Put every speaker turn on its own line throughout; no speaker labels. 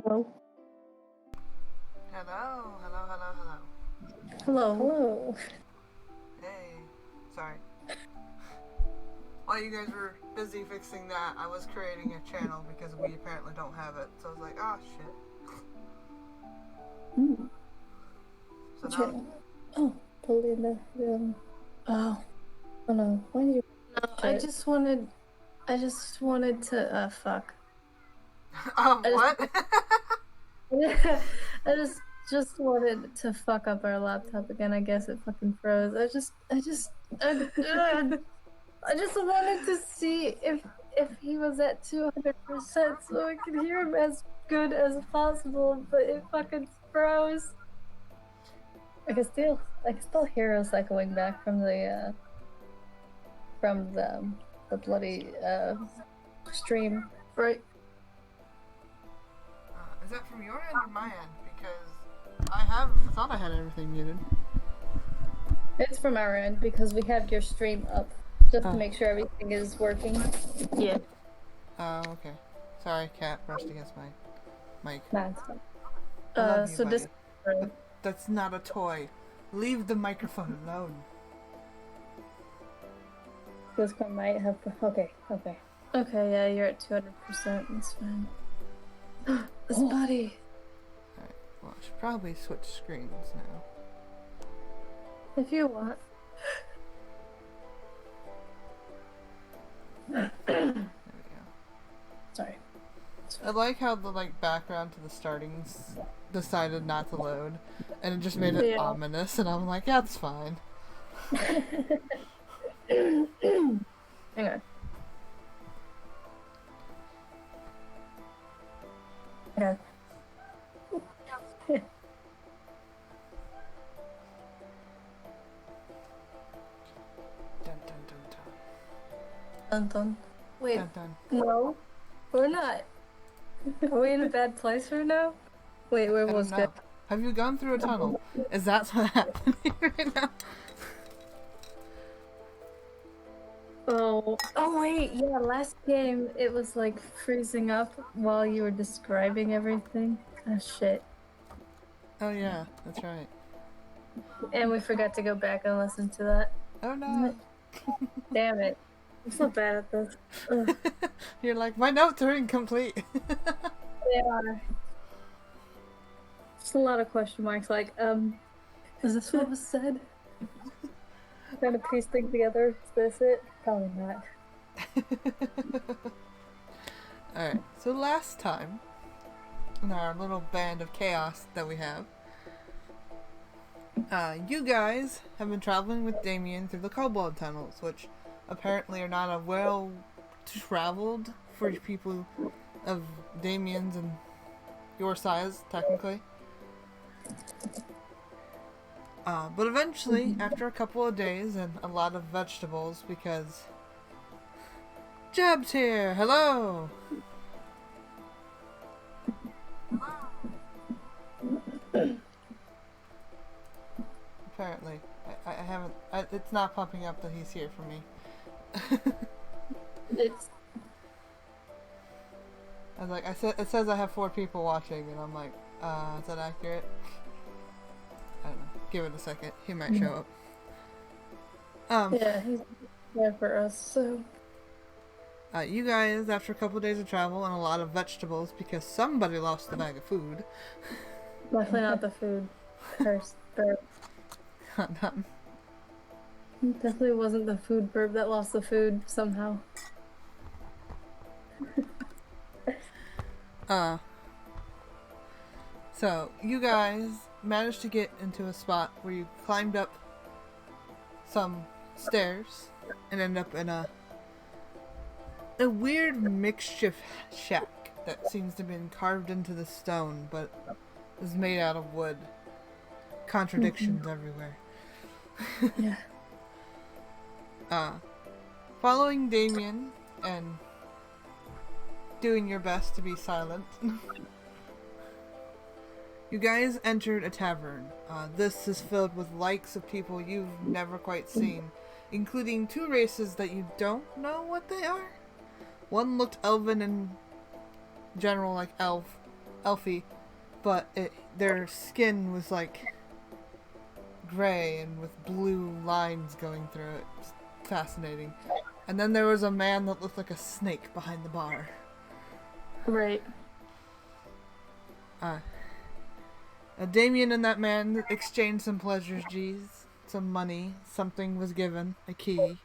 Hello.
Hello, hello, hello, hello.
Hello. Hello.
Hey, sorry. While you guys were busy fixing that, I was creating a channel because we apparently don't have it. So I was like, oh shit. So now,
Channel. Oh, Paulina. Oh. Oh no. Why do you? No, I just wanted to. Fuck.
what?
I just wanted to fuck up our laptop again. I guess it fucking froze. I just wanted to see if he was at 200% so I could hear him as good as possible, but it fucking froze. I can still hear us echoing back from the bloody stream, right?
Is that from your end or my end? Because I thought I had everything muted.
It's from our end because we have your stream up just to make sure everything is working. Yeah.
Oh, okay. Sorry, cat brushed against my mic.
That's
fine. I love you,
so
buddy. That's not a toy. Leave the microphone alone.
Discord might have. Okay. Yeah, you're at 200%. That's fine. This buddy.
Alright, well, I should probably switch screens now.
If you want.
There we go.
Sorry.
I like how the background to the startings decided not to load, and it just made it ominous, and I'm like, yeah, it's fine.
Hang on. Okay.
Dun dun dun dun.
Dun dun. Wait.
Dun dun.
No, we're not. Are we in a bad place right now? Wait, where was good?
Have you gone through a tunnel? Is that what's happening right now?
Oh wait, yeah, last game it was like freezing up while you were describing everything. Oh shit.
Oh yeah, that's right.
And we forgot to go back and listen to that.
Oh no.
Damn it. I'm so bad at this.
You're like, my notes are incomplete.
They are. Just a lot of question marks, like, is this what was said? Trying to piece things together. Is this it? Probably not.
Alright, so last time, in our little band of chaos that we have, you guys have been traveling with Damien through the Kobold tunnels, which apparently are not a well-traveled for people of Damien's and your size, technically. But eventually, after a couple of days and a lot of vegetables, because Jeb's here! Hello! Apparently. I haven't... it's not popping up that he's here for me.
It's...
I was like, it says I have 4 people watching, and I'm like, is that accurate? I don't know. Give it a second. He might show up.
Yeah, he's there for us, so...
you guys, after a couple of days of travel and a lot of vegetables, because somebody lost the bag of food.
Definitely not the food. Cursed burp. Definitely wasn't the food burp that lost the food, somehow.
So, you guys managed to get into a spot where you climbed up some stairs and end up in a weird makeshift shack that seems to have been carved into the stone, but is made out of wood. Contradictions everywhere.
Yeah.
Following Damien and doing your best to be silent, you guys entered a tavern. This is filled with likes of people you've never quite seen, including 2 races that you don't know what they are. One looked elven and general, like elf, elfy, but their skin was like gray and with blue lines going through it. Just fascinating. And then there was a man that looked like a snake behind the bar.
Right.
Damien and that man exchanged some pleasures, G's, some money, something was given, a key.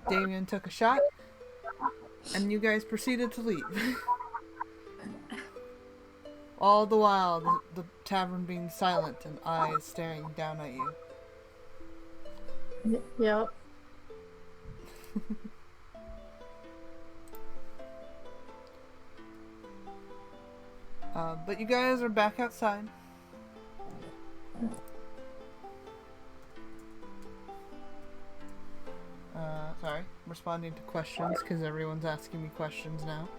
Damien took a shot, and you guys proceeded to leave. All the while, the tavern being silent and eyes staring down at you.
Yep.
But you guys are back outside. Sorry, I'm responding to questions because everyone's asking me questions now.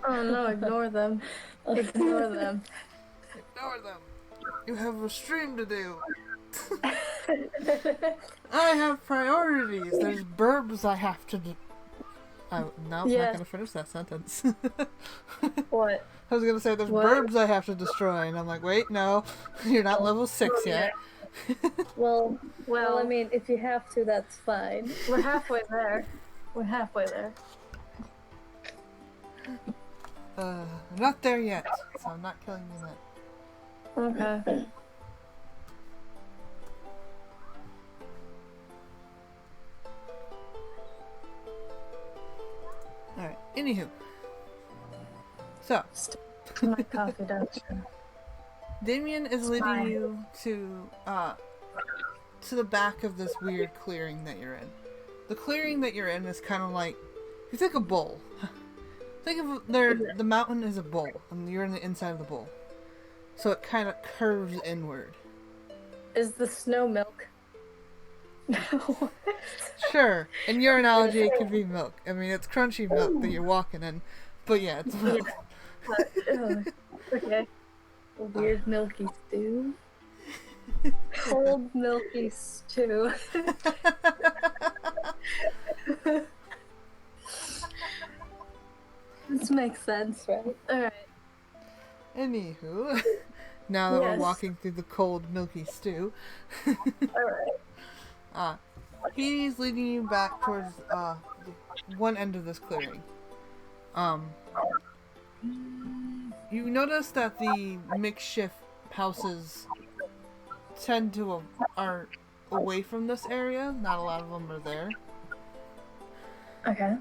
Oh no, ignore them. Ignore them.
Ignore them. You have a stream to do. I have priorities. There's burbs I have to do. No, I'm not gonna finish that sentence.
What?
I was gonna say there's burbs I have to destroy, and I'm like, wait, no, you're not level 6 yet.
Well, I mean, if you have to, that's fine. We're halfway there. We're halfway there.
I'm not there yet, so I'm not killing you yet.
Okay.
Alright, anywho. So.
My coffee does.
Damien is leading you to the back of this weird clearing that you're in. The clearing that you're in is kind of like, it's like a bowl. Think of the mountain is a bowl, and you're in the inside of the bowl. So it kind of curves inward.
Is the snow milk? No.
Sure, in your analogy it could be milk. I mean, it's crunchy milk that you're walking in, but yeah, it's milk.
Okay. A weird milky stew. Cold milky stew. This makes sense, right? Alright.
Anywho, now that we're walking through the cold milky stew.
Alright.
He's leading you back towards one end of this clearing. You notice that the makeshift houses are away from this area. Not a lot of them are there.
Okay.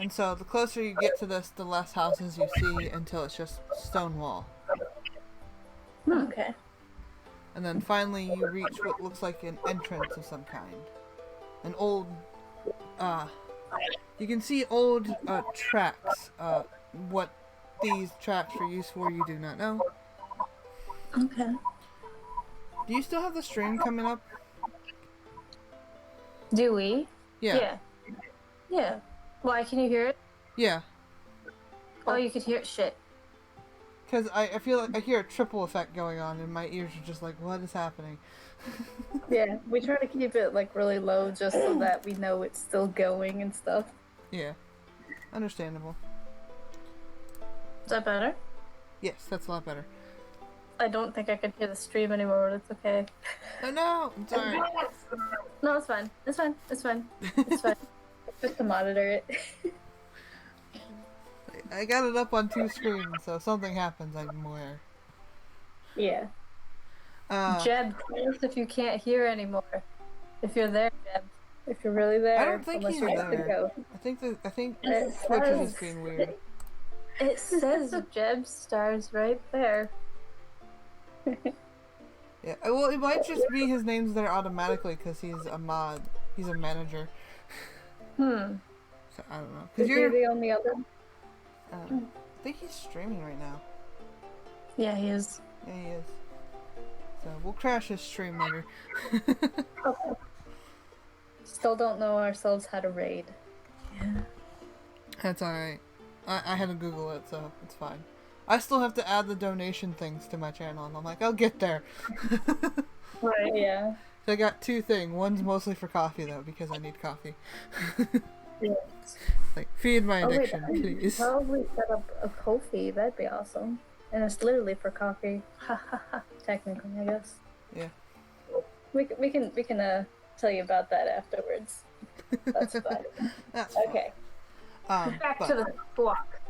And so the closer you get to this, the less houses you see until it's just stone wall.
Okay.
And then finally you reach what looks like an entrance of some kind. An old, you can see old tracks. What these tracks are used for, you do not know.
Okay.
Do you still have the stream coming up?
Do we?
Yeah.
Yeah. Why, can you hear it?
Yeah.
Oh, you could hear it? Shit.
Because I feel like I hear a triple effect going on and my ears are just like, what is happening?
Yeah, we try to keep it like really low just so that we know it's still going and stuff.
Yeah. Understandable.
Is that better?
Yes, that's a lot better.
I don't think I can hear the stream anymore, but it's okay.
Oh no! I'm sorry.
No, it's fine. It's fine. It's fine. It's fine. Just to monitor it.
I got it up on 2 screens, so if something happens, I'm aware.
Yeah. Jeb, tell us if you can't hear anymore. If you're there, Jeb. If you're really there.
I don't think he's there. I think Twitch is just being weird.
It says Jeb stars right there.
Yeah, well, it might just be his name's there automatically because he's a mod. He's a manager. So, I don't know.
Is he the only other?
I think he's streaming right now.
Yeah, he is.
Yeah, he is. So, we'll crash his stream later.
Still don't know ourselves how to raid. Yeah.
That's alright. I had to Google it, so it's fine. I still have to add the donation things to my channel, and I'm like, I'll get there.
Right, yeah.
So I got 2 things. One's mostly for coffee, though, because I need coffee.
Yeah.
Like, feed my
Oh, wait,
addiction,
I could
please.
probably set up a coffee. That'd be awesome. And it's literally for coffee. Ha ha ha. Technically, I guess.
Yeah.
We can tell you about that afterwards. That's fine.
That's
Okay.
fun.
Back
But,
to the Squak.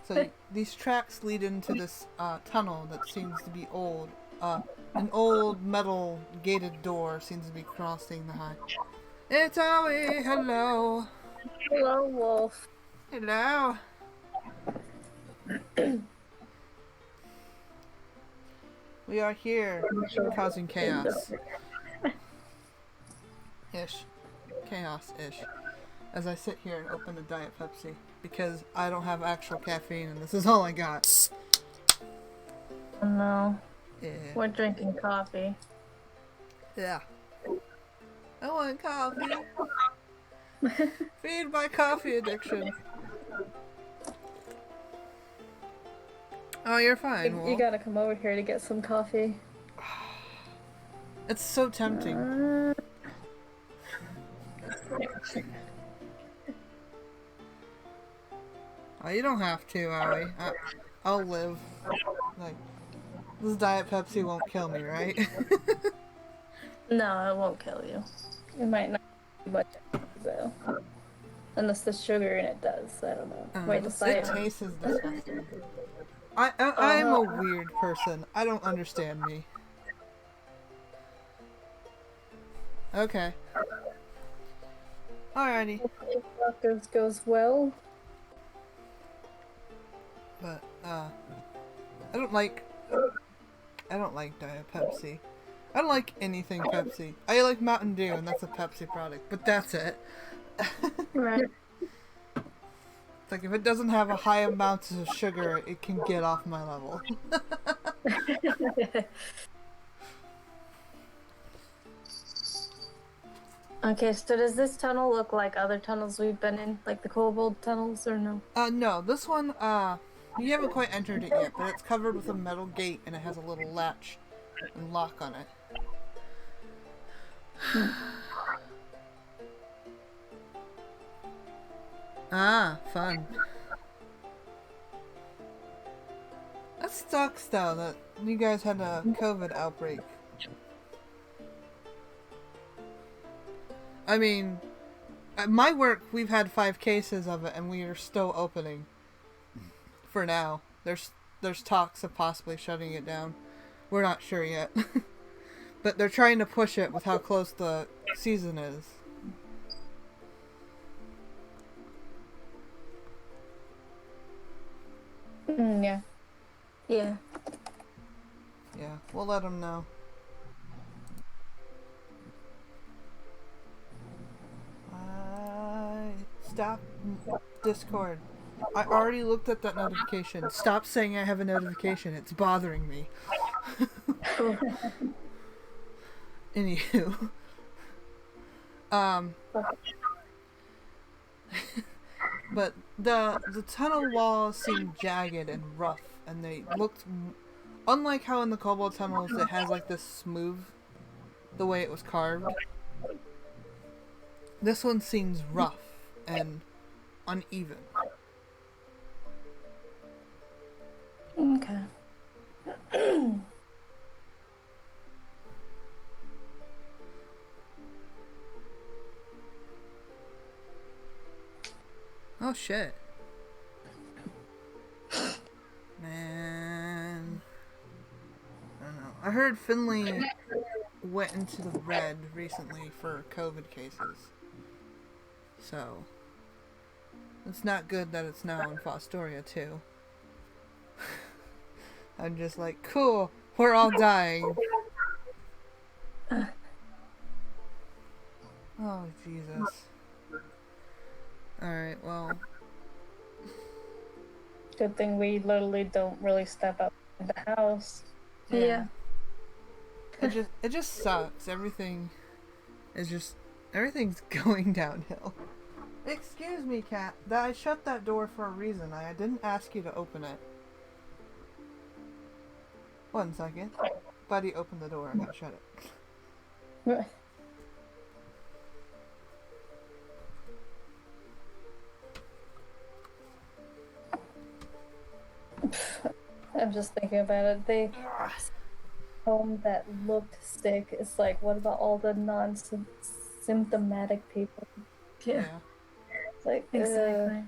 so these tracks lead into this tunnel that seems to be old. An old metal gated door seems to be crossing the high. It's Owie, hello.
Hello, Wolf.
Hello. We are here, causing chaos. Ish. Chaos-ish. As I sit here and open a Diet Pepsi. Because I don't have actual caffeine and this is all I got.
Oh, no.
Yeah.
We're drinking coffee.
Yeah. I want coffee. Feed my coffee addiction. Oh, you're fine,
You
Wolf.
gotta come over here to get some coffee.
It's so tempting. Oh, you don't have to, Owie. I'll live. Like, this Diet Pepsi won't kill me, right?
No, it won't kill you. It might not be much, though. Unless the sugar in it does. I don't know. Wait, the
It
cider.
tastes disgusting. I'm a weird person. I don't understand me. Okay. Alrighty.
If this goes well.
But, I don't like Diet Pepsi. I don't like anything Pepsi. I like Mountain Dew, and that's a Pepsi product, but that's it.
Right.
It's like, if it doesn't have a high amount of sugar, it can get off my level.
Okay, so does this tunnel look like other tunnels we've been in? Like the kobold tunnels, or no?
No, this one, you haven't quite entered it yet, but it's covered with a metal gate, and it has a little latch and lock on it. Ah, fun. That sucks, though, that you guys had a COVID outbreak. I mean, at my work, we've had 5 cases of it, and we are still opening. For now. There's talks of possibly shutting it down. We're not sure yet. But they're trying to push it with how close the season is.
Yeah. Yeah.
Yeah, we'll let them know. Stop Discord. I already looked at that notification. Stop saying I have a notification. It's bothering me. Anywho. But the tunnel walls seemed jagged and rough, and they looked unlike how in the Kobold tunnels it has like this smooth, the way it was carved. This one seems rough and uneven.
Okay.
Oh shit. Man. I don't know. I heard Finley went into the red recently for COVID cases. So, it's not good that it's now in Fostoria too. I'm just like, cool, we're all dying. Oh, Jesus. Alright, well.
Good thing we literally don't really step up in the house.
Yeah. It just sucks. Everything's going downhill. Excuse me, cat. I shut that door for a reason. I didn't ask you to open it. 1 second. Buddy opened the door. I gotta shut it.
I'm just thinking about it. They home that looked sick. It's like, what about all the non-symptomatic people?
Yeah.
It's like,
Exactly.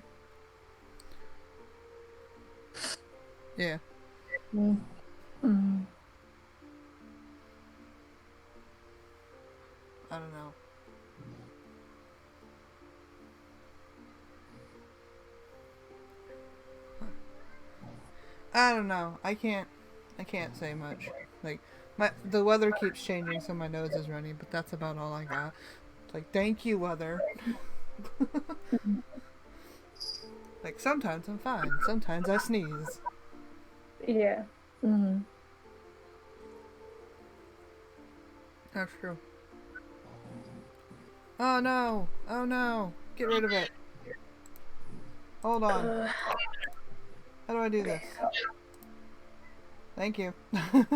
Yeah.
Mm.
I don't know. I don't know. I can't say much. Like the weather keeps changing, so my nose is running, but that's about all I got. It's like, thank you, weather. Like, sometimes I'm fine. Sometimes I sneeze.
Yeah. Mm-hmm.
That's true. Oh no! Oh no! Get rid of it. Hold on. How do I do this? Thank you.
Yep.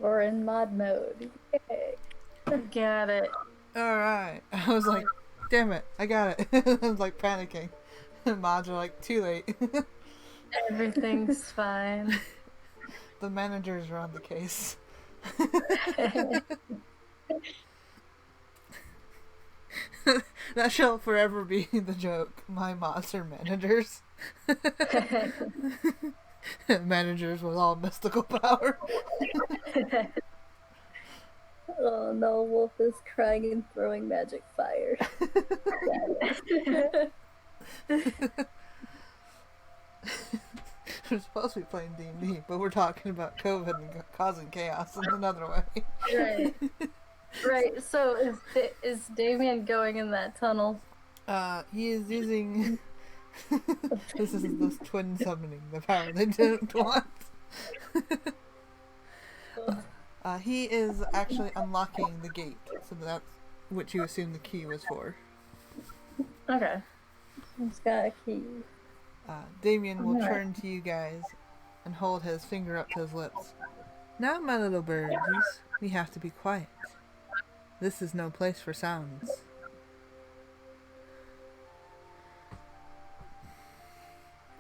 We're in mod mode. Yay.
Got it.
Alright. I was like, damn it, I got it. I was like panicking. Mods are like, too late.
Everything's fine.
The managers are on the case. That shall forever be the joke. My mods are managers. Managers with all mystical power.
Oh no, Wolf is crying and throwing magic fire.
We're supposed to be playing D&D, but we're talking about COVID and causing chaos in another way.
Right. Right. So is Damien going in that tunnel?
He is using... This is this twin summoning, the power they didn't want. He is actually unlocking the gate, so that's what you assume the key was for.
Okay. He's got a key.
Damien will turn to you guys and hold his finger up to his lips. Now, my little birdies, we have to be quiet. This is no place for sounds.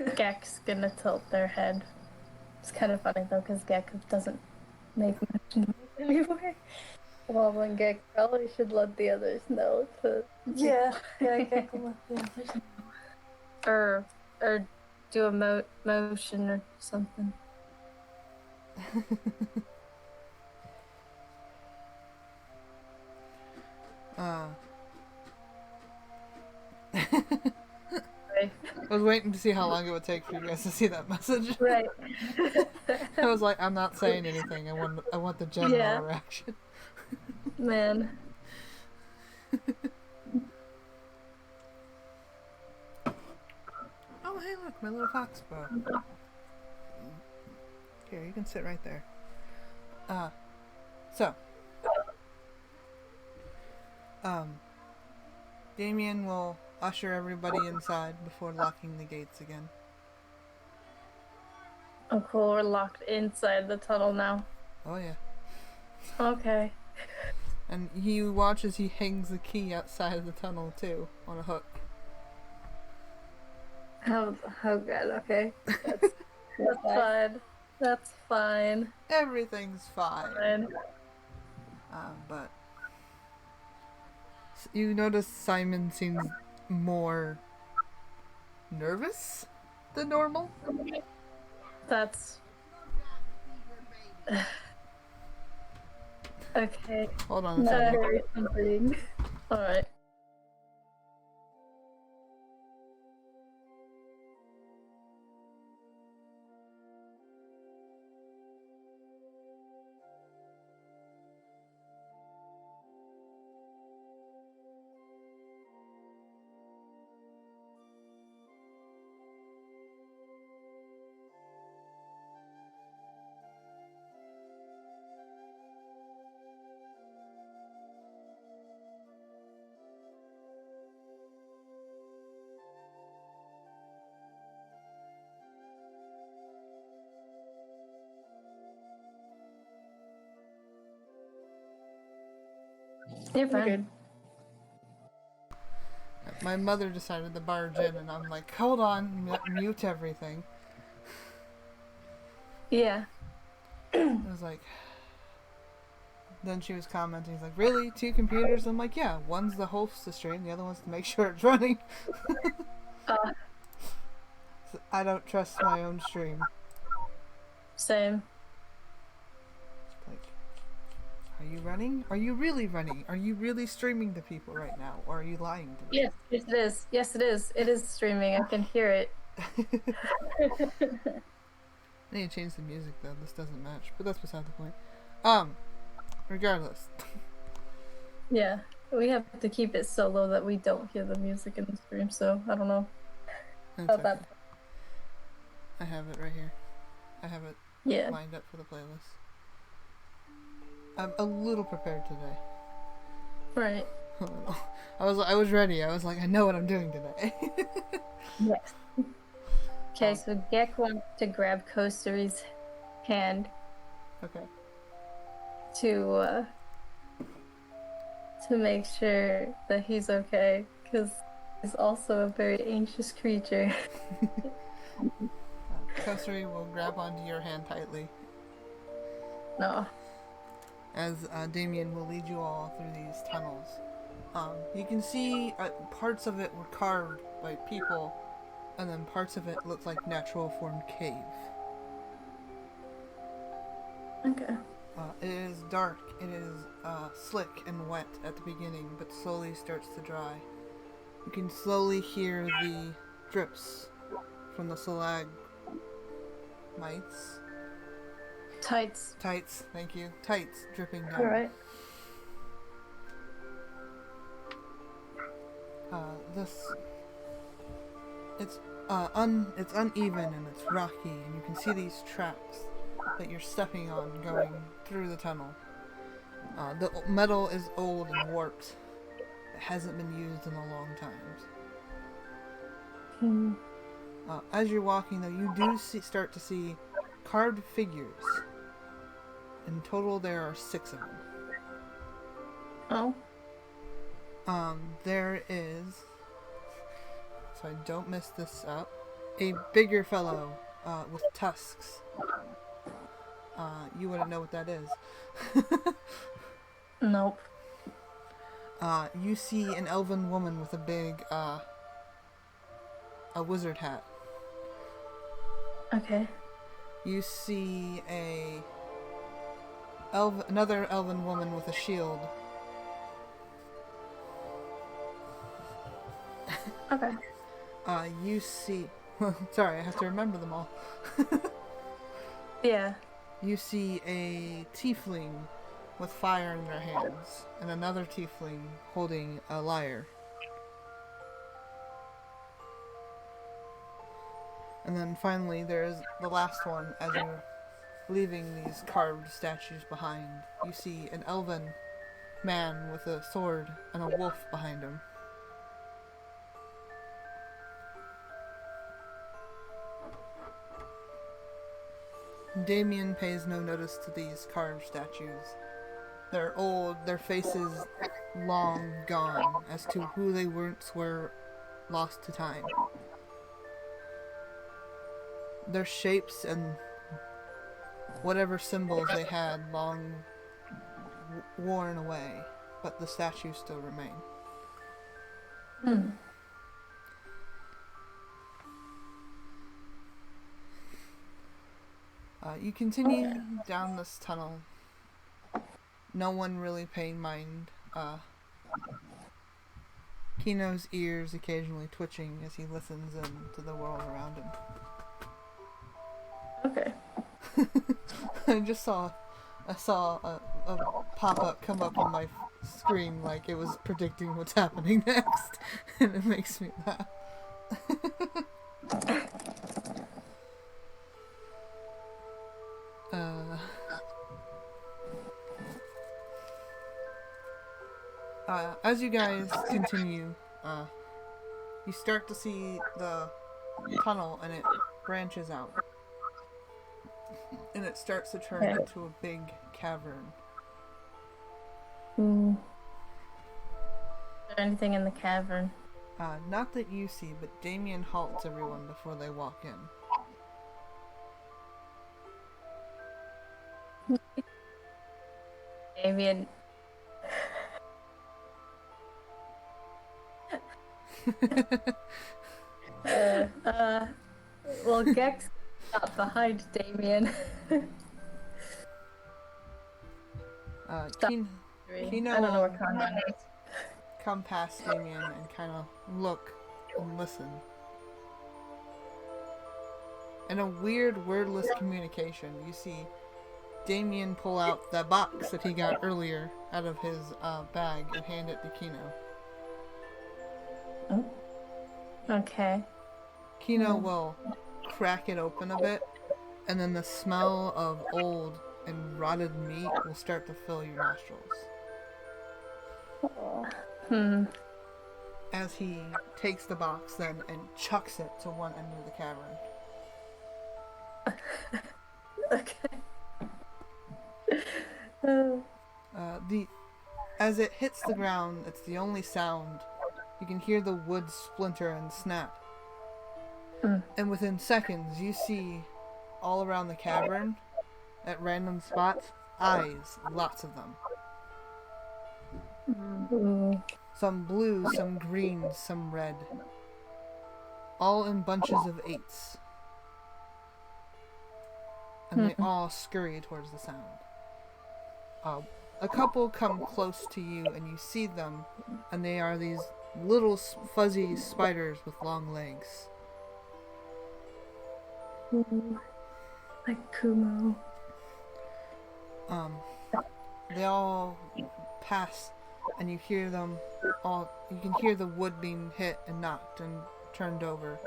Gek's gonna tilt their head. It's kind of funny though, because Gek doesn't make much noise anymore. Well, then Gek probably should let the others know to.
Yeah, Gek will let the others know. Or do a motion or something.
Right.
I was waiting to see how long it would take for you guys to see that message.
Right.
I was like, I'm not saying anything. I want the general reaction.
Man.
Oh, hey, look, my little fox bow. Here, you can sit right there. So, Damien will usher everybody inside before locking the gates again.
Oh, cool. We're locked inside the tunnel now.
Oh, yeah.
Okay.
And he watches he hangs the key outside of the tunnel, too, on a hook.
Oh good. Okay. That's fine. That's fine.
Everything's fine. But you notice Simon seems more nervous than normal.
That's okay.
Hold on a second.
Very comforting. All right.
You're fine.
Good.
My mother decided to barge in, and I'm like, hold on, mute everything.
Yeah.
I was like... Then she was commenting, like, really? 2 computers? I'm like, yeah, one's the host to stream, the other one's to make sure it's running. So I don't trust my own stream.
Same.
Like, are you running? Are you really running? Are you really streaming to people right now? Or are you lying to me?
Yes, it is. Yes, it is. It is streaming. I can hear it.
I need to change the music though, this doesn't match, but that's beside the point. Regardless.
Yeah. We have to keep it so low that we don't hear the music in the stream, so I don't know
It's
about that.
I have it right here. I have it lined up for the playlist. I'm a little prepared today.
Right.
I was ready. I was like, I know what I'm doing today.
Yes. Okay, so Gek wants to grab Kosteri's hand.
Okay.
To make sure that he's okay, because he's also a very anxious creature.
Kosari will grab onto your hand tightly.
No.
As Damien will lead you all through these tunnels. You can see parts of it were carved by people, and then parts of it looked like natural formed cave.
Okay.
It is dark, it is slick and wet at the beginning, but slowly starts to dry. You can slowly hear the drips from the stalagmites. Tights, thank you. Tights dripping down.
Alright.
It's uneven and it's rocky, and you can see these tracks that you're stepping on going through the tunnel. The metal is old and warped. It hasn't been used in a long time. As you're walking, though, you do start to see carved figures. In total, there are 6 of them.
Oh.
There is, so I don't mess this up, a bigger fellow with tusks. You wouldn't know what that is.
Nope.
You see an elven woman with a big, a wizard hat.
Okay.
You see another elven woman with a shield.
Okay.
You see... Sorry, I have to remember them all.
Yeah.
You see a tiefling with fire in their hands, and another tiefling holding a lyre. And then finally, there's the last one. As you're leaving these carved statues behind, you see an elven man with a sword and a wolf behind him. Damien pays no notice to these carved statues. They're old, their faces long gone, as to who they once were lost to time. Their shapes and whatever symbols they had long worn away, but the statues still remain. You continue down this tunnel. No one really paying mind. Kino's ears occasionally twitching as he listens in to the world around him.
Okay.
I saw a pop-up come up on my screen like it was predicting what's happening next, and it makes me laugh. As you guys continue, you start to see the tunnel, and it branches out. And it starts to turn into a big cavern.
Is there anything in the cavern?
Not that you see, but Damien halts everyone before they walk in.
Damien. Well, Gex got behind Damien.
Kino
I don't know where Conrad is.
come past Damien and kind of look and listen. In a weird, wordless communication, you see Damien pull out that box that he got earlier out of his bag and hand it to Kino.
Oh. Okay.
Kino will crack it open a bit, and then the smell of old and rotted meat will start to fill your nostrils. As he takes the box then and chucks it to one end of the cavern.
Okay.
As it hits the ground, it's the only sound. You can hear the wood splinter and snap. And within seconds, you see all around the cavern, at random spots, eyes, lots of them. Some blue, some green, some red. All in bunches of 8s. And they all scurry towards the sound. A couple come close to you and you see them, and they are these little fuzzy spiders with long legs.
Like Kumo.
They all pass, and you hear them all. You can hear the wood being hit and knocked and turned over.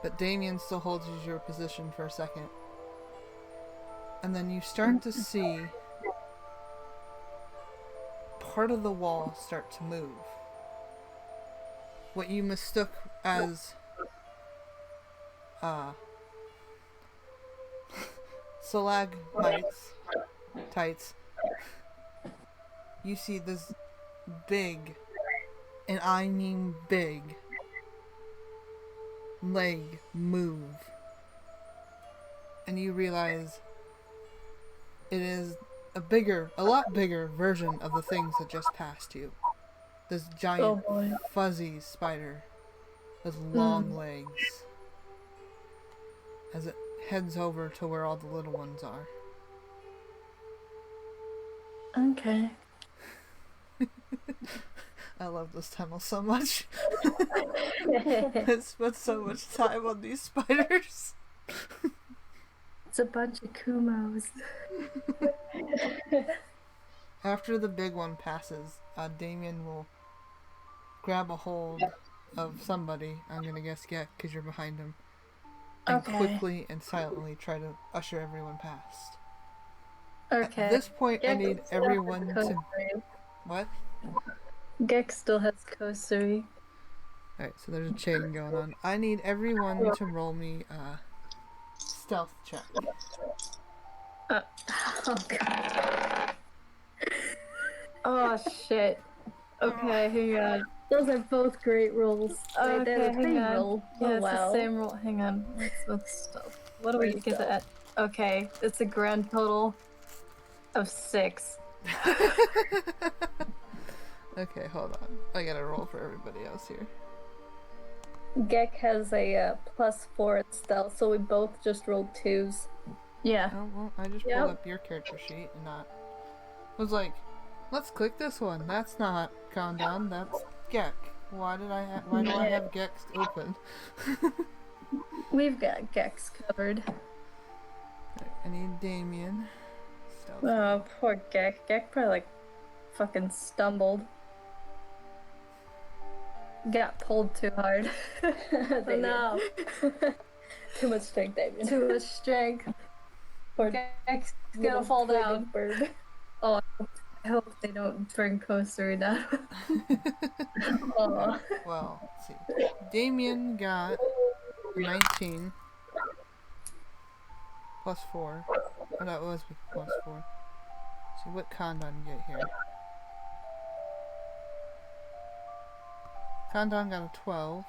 But Damien still holds your position for a second. And then you start to see part of the wall start to move. What you mistook as stalagmites, tights. You see this big, and I mean big, leg move. And you realize it is a lot bigger version of the things that just passed you. This giant, fuzzy spider with long legs. As it heads over to where all the little ones are.
Okay.
I love this tunnel so much. I spent so much time on these spiders.
It's a bunch of Kumos.
After the big one passes, Damien will grab a hold of somebody. I'm gonna guess Gek, because you're behind him. And quickly and silently try to usher everyone past.
Okay.
At this point, I need everyone to... What?
Gek still has Kosuri.
Alright, so there's a chain going on. I need everyone to roll me stealth check.
Oh god. Oh shit. Okay, hang on. Those are both great rolls.
Okay, hang on.
Roll.
Yeah, it's the same roll. Hang on. What's stuff? What do we get at? Okay, it's a grand total of 6.
Okay, hold on. I gotta roll for everybody else here.
Gek has a +4 at stealth, so we both just rolled 2s.
Yeah.
Oh, well, I just pulled up your character sheet and not... was like, let's click this one. That's not Condon, that's Gek. Why do I have Gek open?
We've got Gex covered.
Right, I need Damien. Stealth.
Oh, poor Gek. Gek probably like fucking stumbled. Got pulled too hard.
No.
Too much strength, Damien.
Too much strength.
Poor
Gex gonna fall down.
Bird.
Oh, I hope they don't bring Kosuri down.
Oh.
Well, let's see. Damien got 19 plus 4. Oh, that was plus 4. See what Condon get here. Kondon got a 12.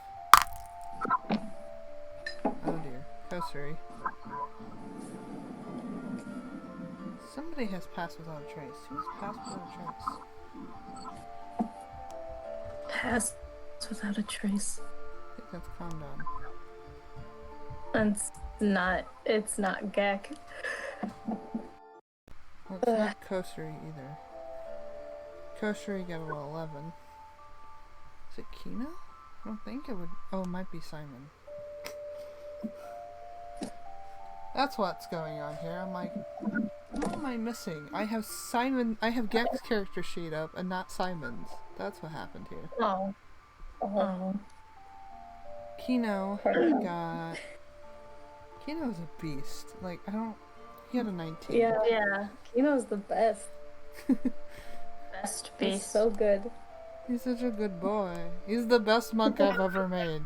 Oh dear. Kosuri. Somebody has passed without a trace. Who's passed without a trace?
Pass without a trace.
I think that's Kondon.
It's not Gek.
Well, it's not Kosuri either. Kosuri got a 11. Is it Kino? I don't think it would. Oh, it might be Simon. That's what's going on here. I'm like, what am I missing? I have Simon. I have Gek's character sheet up and not Simon's. That's what happened here.
Oh. Oh.
Kino got. Kino's a beast. Like, I don't. He had a 19.
Yeah. Kino's the best.
Best
He's
beast.
so good.
He's such a good boy. He's the best monk I've ever made.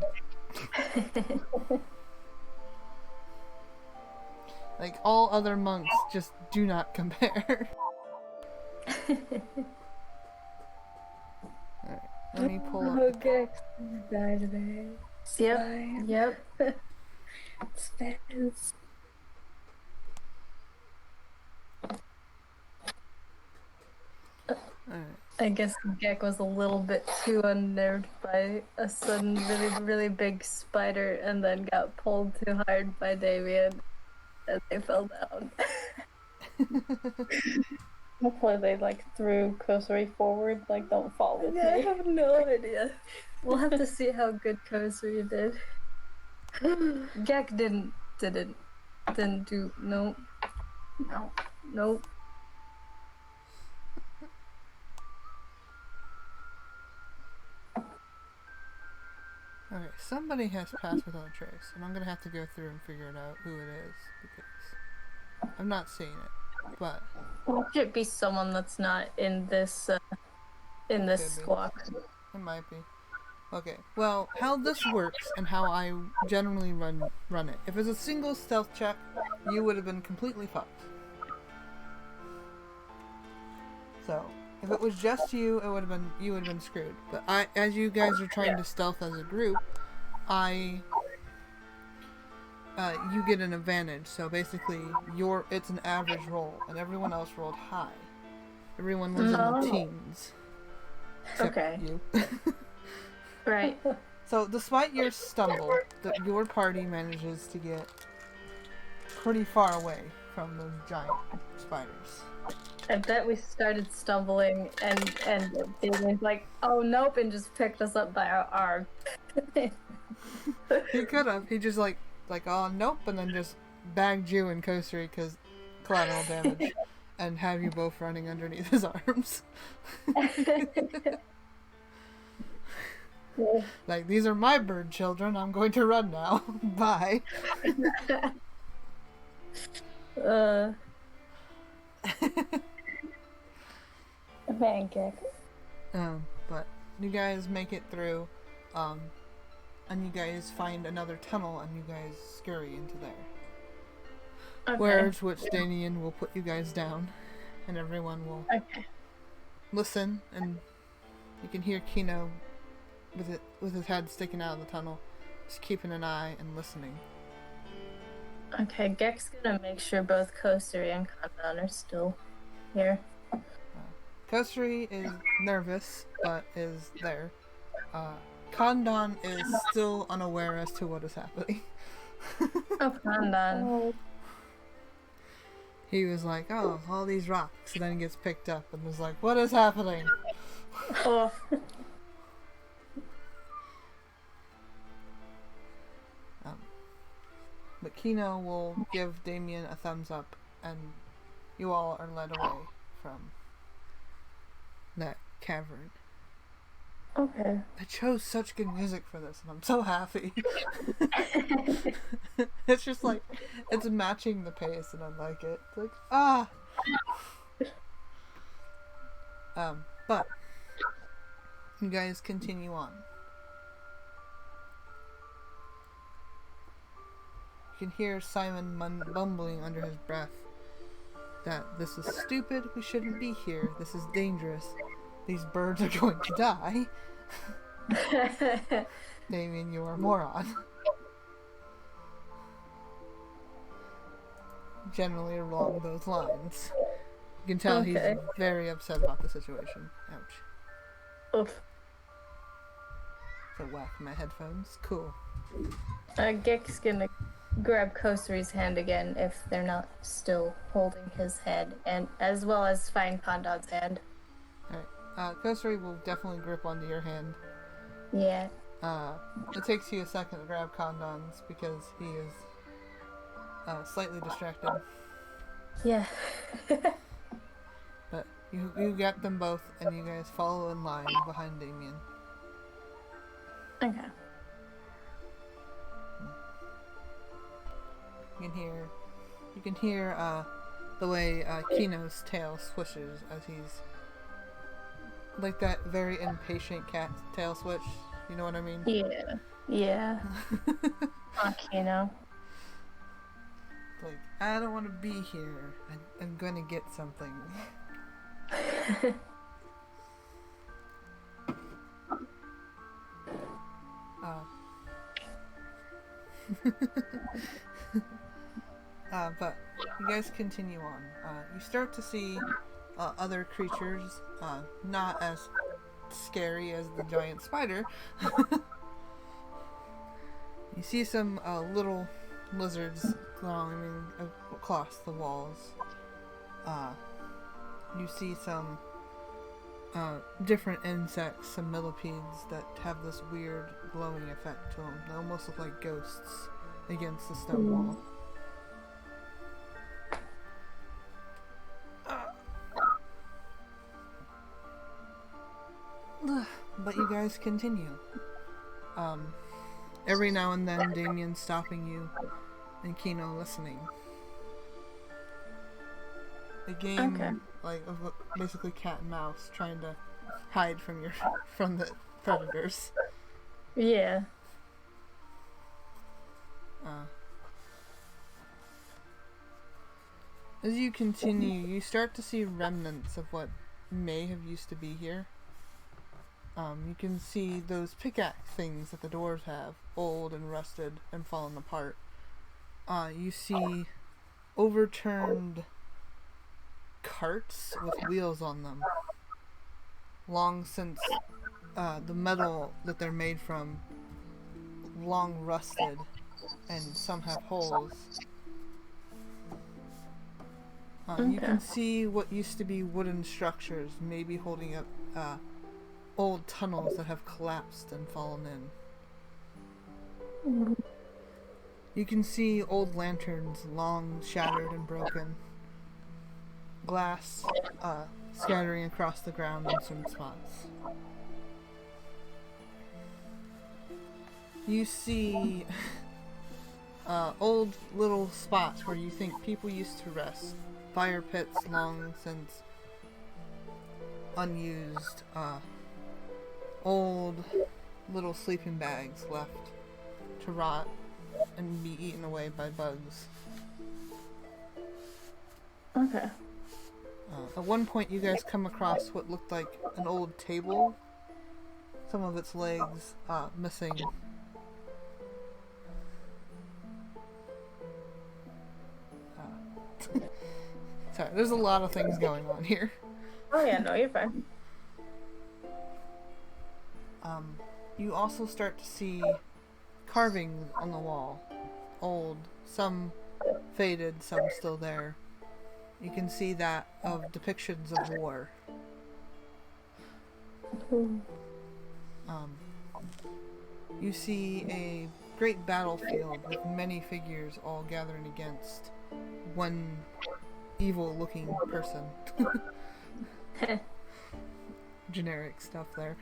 Like, all other monks just do not compare. Alright, let me pull up.
Okay. Die today.
Yep.
It's fast.
Alright.
I guess Gek was a little bit too unnerved by a sudden really, really big spider and then got pulled too hard by Damien and they fell down.
Hopefully they threw Kosuri forward, don't fall with
I
me.
have no idea. We'll have to see how good Kosuri did. Gek didn't do nope.
Okay, somebody has passed without a trace, and I'm gonna have to go through and figure it out who it is, because I'm not seeing it, but
It should be someone that's not in this
Could be.
squawk.
it might be. Okay, well, how this works and how I generally run it. If it's a single stealth check, you would have been completely fucked. So, if it was just you, you would have been screwed. But as you guys are trying to stealth as a group, you get an advantage. So basically, it's an average roll, and everyone else rolled high. Everyone was in the teens. Except
Okay.
you.
Right.
So, despite your stumble, your party manages to get pretty far away from those giant spiders.
I bet we started stumbling and Damien's like, oh nope, and just picked us up by our arm.
He could have. He just like, oh nope, and then just bagged you and Kosuri because collateral damage, and have you both running underneath his arms. Like, these are my bird children. I'm going to run now. Bye.
Man, Gek.
But you guys make it through, and you guys find another tunnel, and you guys scurry into there.
Okay.
Which Damien will put you guys down, and everyone will listen, and you can hear Kino with his head sticking out of the tunnel, just keeping an eye and listening.
Okay, Gek's gonna make sure both Kosuri and Kondon are still here.
Kosuri is nervous, but is there. Kondon is still unaware as to what is happening.
Oh, Kondon.
Oh,
He was like, oh, all these rocks, and then he gets picked up and was like, what is happening?
Oh.
But Kino will give Damien a thumbs up, and you all are led away from that cavern.
okay.
I chose such good music for this, and I'm so happy. It's just like, it's matching the pace, and I like it. It's like, ah! But, you guys continue on. You can hear Simon bumbling under his breath that this is stupid, we shouldn't be here, this is dangerous, these birds are going to die. Damien, you're a moron. Generally along those lines. You can tell he's
Okay.
very upset about the situation. Ouch.
Oof.
So whack my headphones. Cool.
Gek's gonna grab Kosari's hand again if they're not still holding his head, and as well as find Pandon's hand.
Alright. Kosari will definitely grip onto your hand.
Yeah.
It takes you a second to grab Condon's because he is slightly distracted.
Yeah.
But you get them both, and you guys follow in line behind Damien.
Okay.
You can hear the way Kino's tail swishes as he's like that very impatient cat tail switch. You know what I mean?
Yeah. Yeah. Kino.
Like, I don't want to be here. I'm gonna get something. But you guys continue on. You start to see other creatures, not as scary as the giant spider. You see some little lizards climbing across the walls. You see some different insects, some millipedes that have this weird glowing effect to them. They almost look like ghosts against the stone wall. But you guys continue. Every now and then, Damien's stopping you, and Kino listening. A game like of basically cat and mouse, trying to hide from the predators.
Yeah.
As you continue, you start to see remnants of what may have used to be here. You can see those pickaxe things that the doors have, old and rusted and fallen apart. You see overturned carts with wheels on them. Long since the metal that they're made from long rusted, and some have holes. You can see what used to be wooden structures, maybe holding up old tunnels that have collapsed and fallen in. You can see old lanterns, long, shattered, and broken. Glass scattering across the ground in certain spots. You see old little spots where you think people used to rest. Fire pits long since unused. Old little sleeping bags left to rot and be eaten away by bugs.
Okay.
At one point you guys come across what looked like an old table. Some of its legs missing. Sorry, there's a lot of things going on here.
Oh yeah, no, you're fine.
You also start to see carvings on the wall. Old, some faded, some still there. You can see that of depictions of war. You see a great battlefield with many figures all gathering against one evil-looking person. Generic stuff there.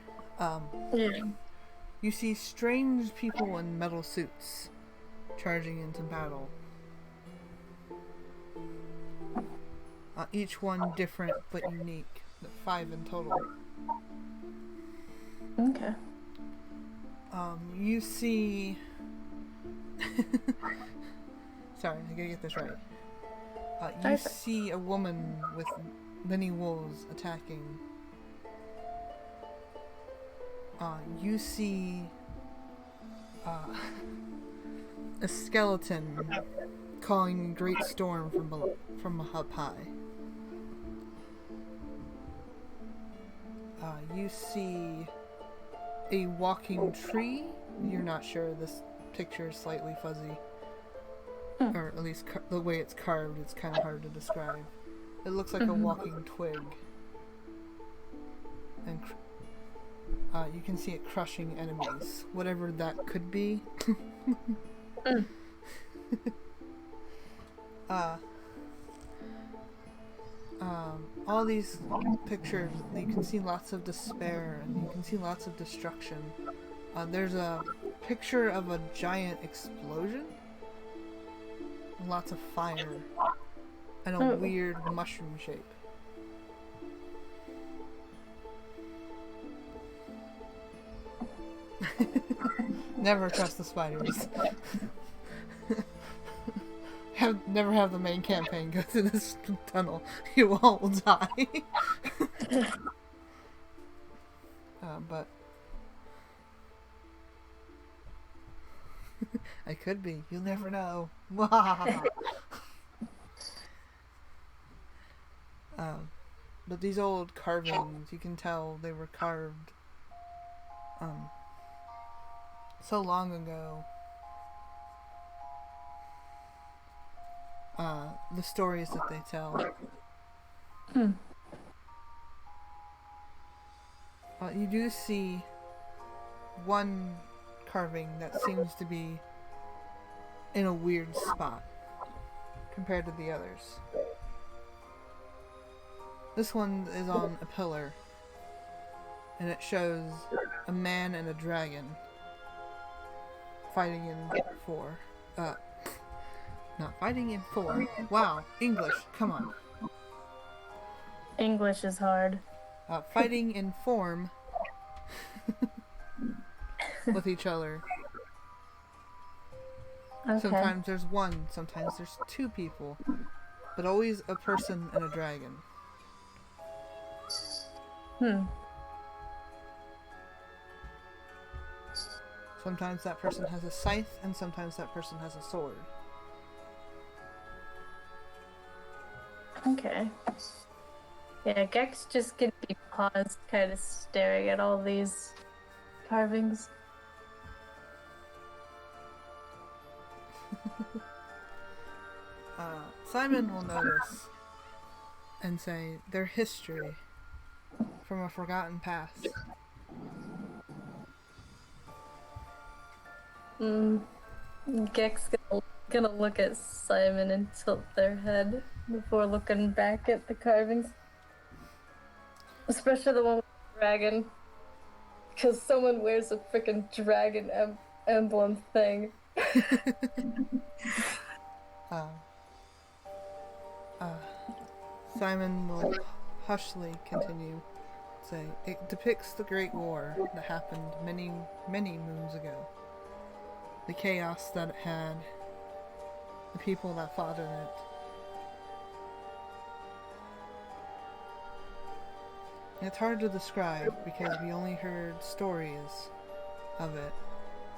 Yeah.
You see strange people in metal suits charging into battle. Each one different but unique. 5 in total.
Okay.
You see... Sorry, I gotta get this right. You see a woman with many wolves attacking. You see a skeleton calling a great storm from up high. You see a walking tree. You're not sure. This picture is slightly fuzzy. Or at least the way it's carved, it's kind of hard to describe. It looks like a walking twig. And you can see it crushing enemies. Whatever that could be. All these pictures, you can see lots of despair and you can see lots of destruction. There's a picture of a giant explosion. Lots of fire. And a weird mushroom shape. Never trust the spiders. Never have the main campaign go through this tunnel. You all will die. But I could be. You'll never know. But these old carvings, you can tell they were carved so long ago. The stories that they tell. You do see one carving that seems to be in a weird spot compared to the others. This one is on a pillar, and it shows a man and a dragon fighting in four. Not fighting in four. Wow, English, come on.
English is hard.
Fighting in form with each other.
Okay.
Sometimes there's one, sometimes there's two people, but always a person and a dragon. Sometimes that person has a scythe, and sometimes that person has a sword.
Okay. Yeah, Gex just gonna be paused, kind of staring at all these carvings.
Simon will notice and say, "Their history from a forgotten past."
Gex gonna look at Simon and tilt their head before looking back at the carvings. Especially the one with the dragon. Because someone wears a freaking dragon emblem thing.
Simon will hushly continue, say, "It depicts the Great War that happened many, many moons ago. The chaos that it had, the people that fought in it. It's hard to describe because we only heard stories of it.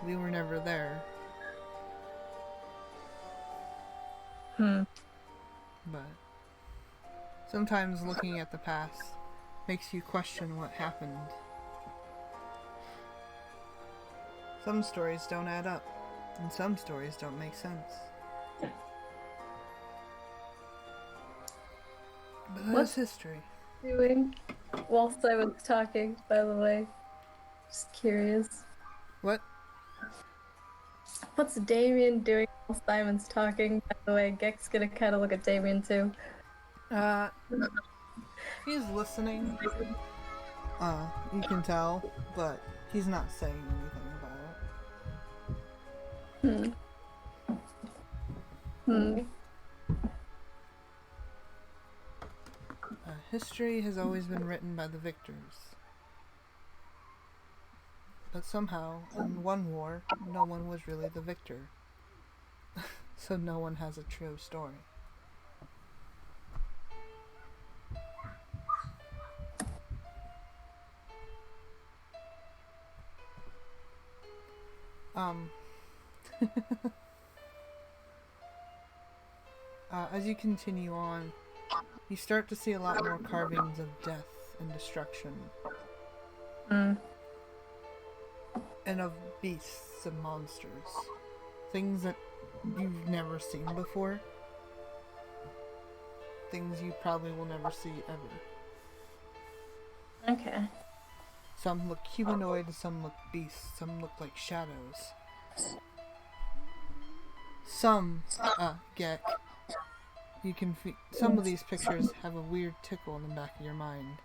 We were never there. But sometimes looking at the past makes you question what happened. Some stories don't add up, and some stories don't make sense. But that's history."
Doing whilst I was talking, by the way. Just curious.
What?
What's Damien doing while Simon's talking? By the way, Gek's gonna kind of look at Damien too.
He's listening. You can tell, but he's not saying anything about it. History has always been written by the victors. But somehow, in one war, no one was really the victor. So no one has a true story. Um, as you continue on, you start to see a lot more carvings of death and destruction.
Mm.
And of beasts and monsters. Things that you've never seen before. Things you probably will never see ever.
Okay.
Some look humanoid, some look beasts, some look like shadows. Some, Gek, you can some of these pictures have a weird tickle in the back of your mind.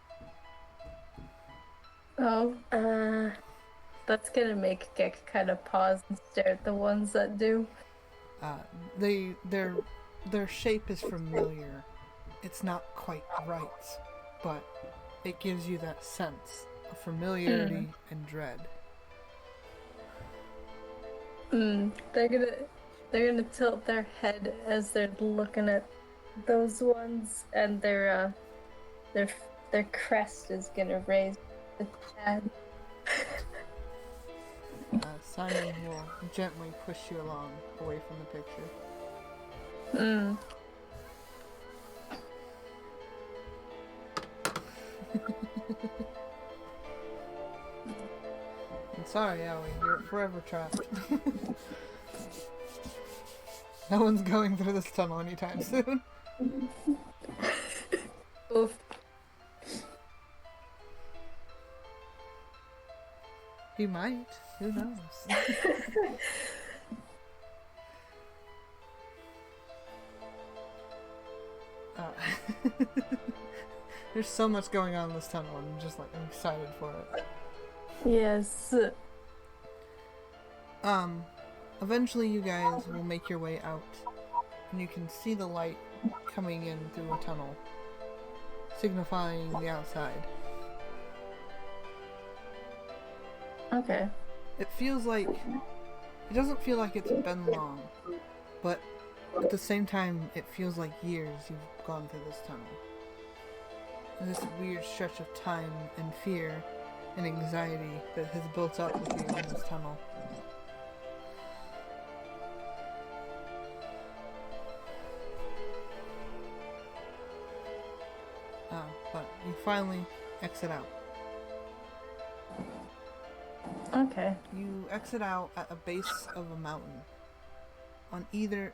Oh, that's gonna make Gek kind of pause and stare at the ones that do.
Their shape is familiar. It's not quite right, but it gives you that sense of familiarity and dread.
They're gonna tilt their head as they're looking at those ones, and their crest is gonna raise the head.
Simon will gently push you along away from the picture. I'm sorry, Aoi, you're forever trapped. No one's going through this tunnel anytime soon.
Oof.
He might. Who knows? There's so much going on in this tunnel, and I'm excited for it.
Yes.
Eventually you guys will make your way out, and you can see the light coming in through a tunnel, signifying the outside.
Okay.
It doesn't feel like it's been long, but at the same time, it feels like years you've gone through this tunnel. And this weird stretch of time and fear and anxiety that has built up with you in this tunnel. But you finally exit out.
Okay.
You exit out at a base of a mountain. On either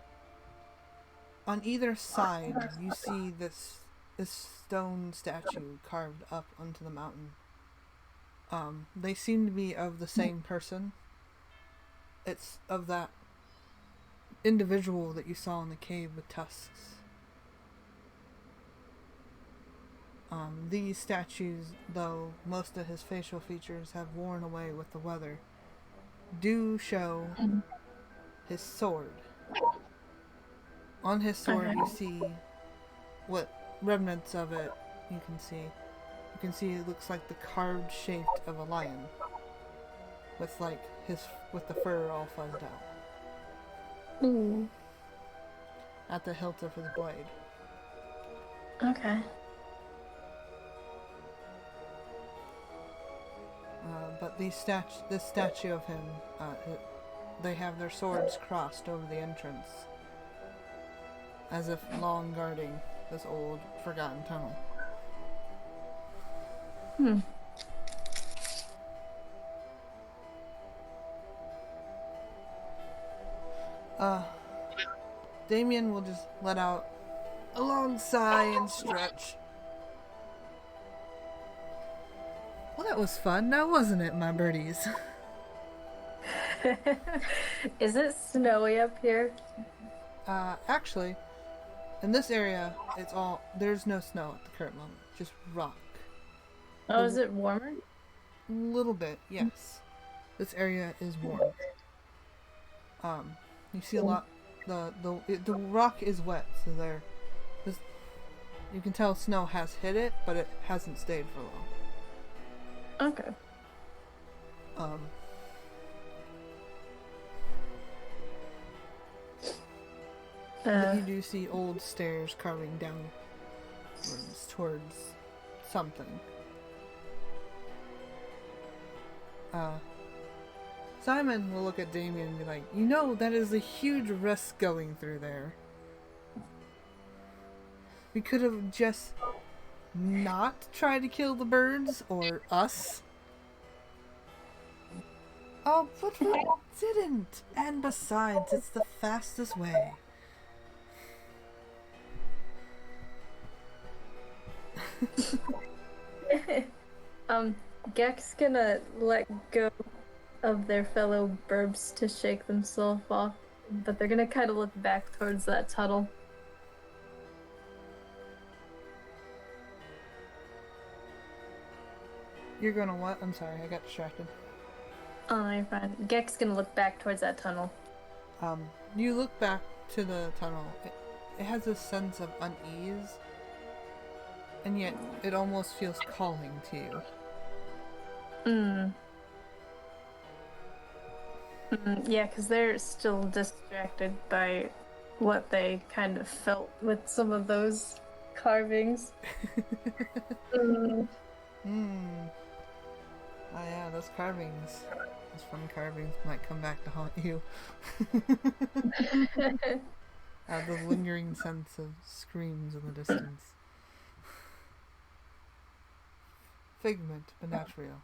side, you see this stone statue carved up onto the mountain. They seem to be of the same person. It's of that individual that you saw in the cave with tusks. These statues, though most of his facial features have worn away with the weather, do show his sword. On his sword you see what remnants of it you can see. You can see it looks like the carved shape of a lion. With the fur all fuzzed out. At the hilt of his blade.
Okay.
But this statue of him, they have their swords crossed over the entrance, as if long guarding this old, forgotten tunnel. Damien will just let out a long sigh and stretch. Well, that was fun, now wasn't it, my birdies?
Is it snowy up here?
Actually, in this area, there's no snow at the current moment, just rock.
Oh, is it warmer?
A little bit, yes. This area is warm. You see a lot, the rock is wet, so you can tell snow has hit it, but it hasn't stayed for long.
Okay.
You do see old stairs carving down towards something. Simon will look at Damien and be like, you know, that is a huge risk going through there. We could have just not tried to kill the birds or us. Oh, but we didn't. And besides, it's the fastest way.
Gek's gonna let go of their fellow burbs to shake themselves off, but they're gonna kind of look back towards that tunnel.
You're gonna what? I'm sorry, I got distracted.
Oh, my friend. Gek's gonna look back towards that tunnel.
You look back to the tunnel. It has a sense of unease, and yet it almost feels calling to you.
Yeah, because they're still distracted by what they kind of felt with some of those carvings.
Oh yeah, those carvings. Those fun carvings might come back to haunt you. The lingering sense of screams in the distance. Figment, but not real.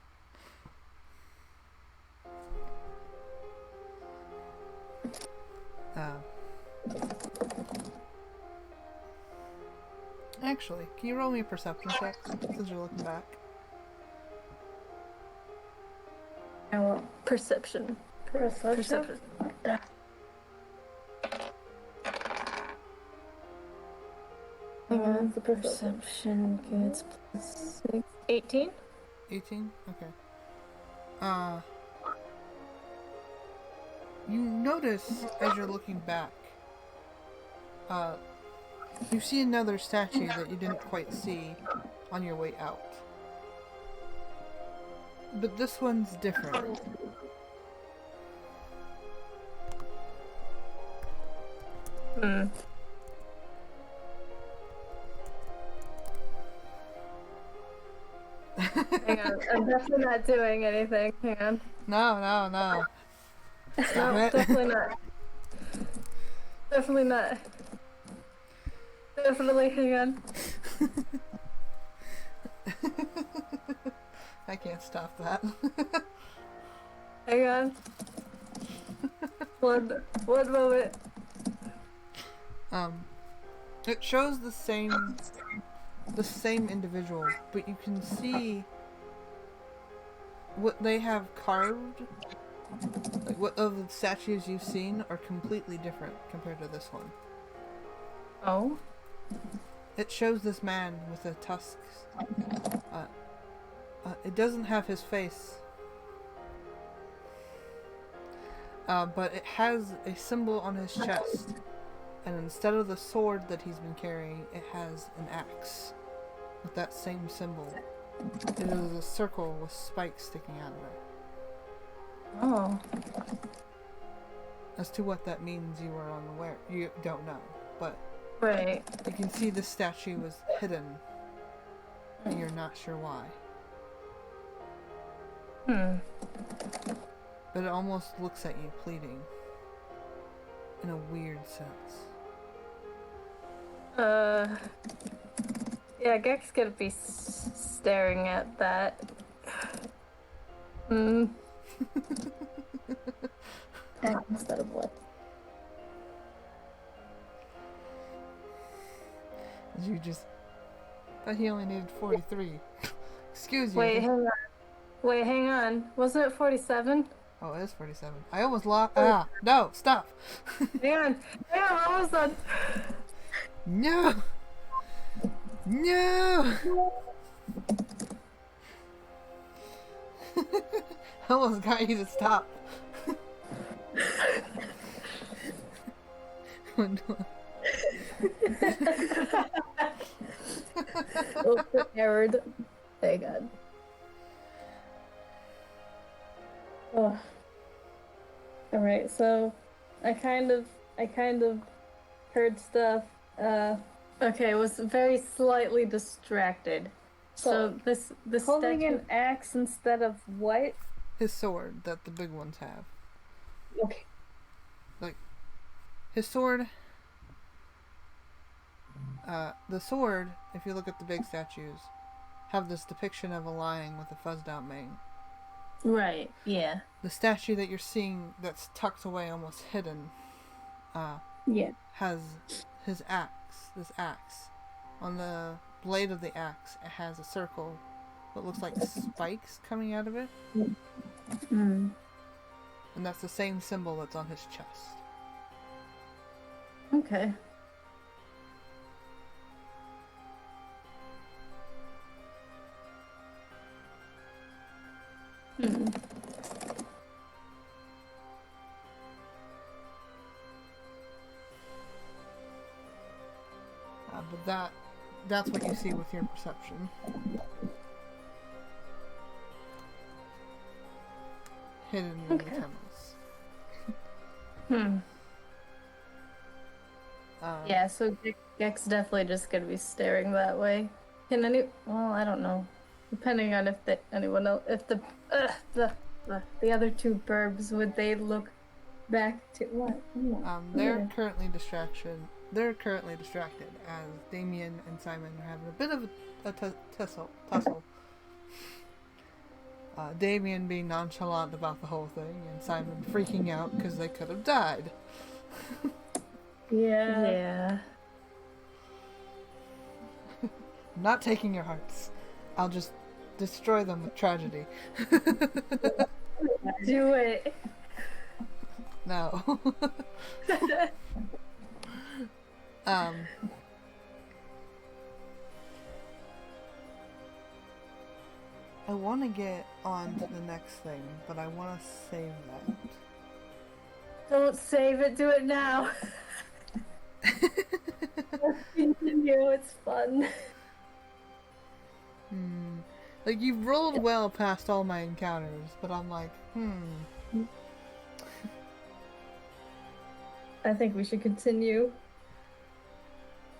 Actually, can you roll me a perception check since you're looking back?
Perception. Perception.
The perception gets plus 6.
18?
18? Okay. You notice as you're looking back, you see another statue that you didn't quite see on your way out. But this one's different.
Hang on, I'm definitely not doing anything. Hang on.
No.
No,
Stop it.
definitely not. Definitely not. Definitely, hang on.
I can't stop that.
Hang on. One moment.
It shows the same individual, but you can see what they have carved. Like, what of the statues you've seen are completely different compared to this one.
Oh?
It shows this man with the tusks. It doesn't have his face. But it has a symbol on his chest. And instead of the sword that he's been carrying, it has an axe with that same symbol. It is a circle with spikes sticking out of it.
Oh.
As to what that means, you are unaware. You don't know, but
Right.
you can see the statue was hidden, and you're not sure why. But it almost looks at you, pleading, in a weird sense.
Yeah, Gek's gonna be staring at that.
Instead of what?
You just... thought he only needed 43. Excuse you.
Wait, hang on. Wasn't it 47?
Oh, it is 47. I almost lost... Ah, no, stop!
Hang on, I'm almost done.
No! No! I almost got you to stop.
Errored. Thank God.
Oh. Alright, so I kind of heard stuff.
Okay, was very slightly distracted. So this
Holding
statue...
an axe instead of what?
His sword that the big ones have.
Okay.
Like, his sword... the sword, if you look at the big statues, have this depiction of a lion with a fuzzed out mane.
Right, yeah.
The statue that you're seeing that's tucked away, almost hidden,
Yeah.
has his axe, this axe. On the blade of the axe, it has a circle that looks like spikes coming out of it,
Mm.
and that's the same symbol that's on his chest.
Okay. Hmm.
But that's what you see with your perception. Hidden in the tunnels.
Hmm.
Um,
Yeah, so Gek's definitely just gonna be staring that way. Can well, I don't know. Depending on if anyone else, if the other two burbs, would they look back to what?
they're currently distracted. They're currently distracted as Damien and Simon are having a bit of a tussle. Damien being nonchalant about the whole thing, and Simon freaking out because they could have died.
Yeah.
I'm not taking your hearts. I'll just destroy them with tragedy.
Do it.
No. I want to get on to the next thing, but I want to save that.
Don't save it. Do it now. Continue. It's fun.
Like, you've rolled well past all my encounters, but I'm like,
I think we should continue.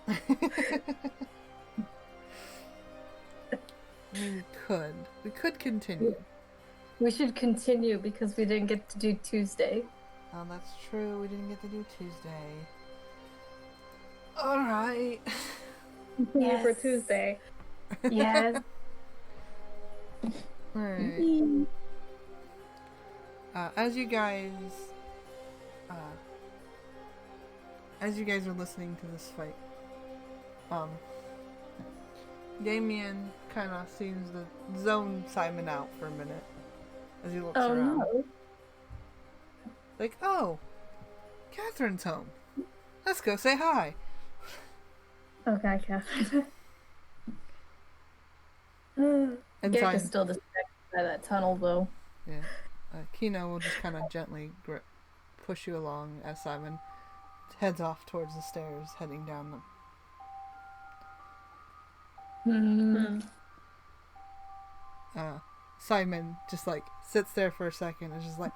I mean, we could continue.
We should continue because we didn't get to do Tuesday.
Oh, that's true. We didn't get to do Tuesday. Alright.
Continue for Tuesday.
Yes.
Alright. As you guys are listening to this fight, Damien kind of seems to zone Simon out for a minute as he looks around.
No.
Like, oh, Catherine's home. Let's go say hi.
Okay, Catherine.
And
Gek is still distracted by that tunnel, though.
Yeah. Kino will just kind of gently push you along as Simon heads off towards the stairs, heading down them. Simon just like sits there for a second and is just like,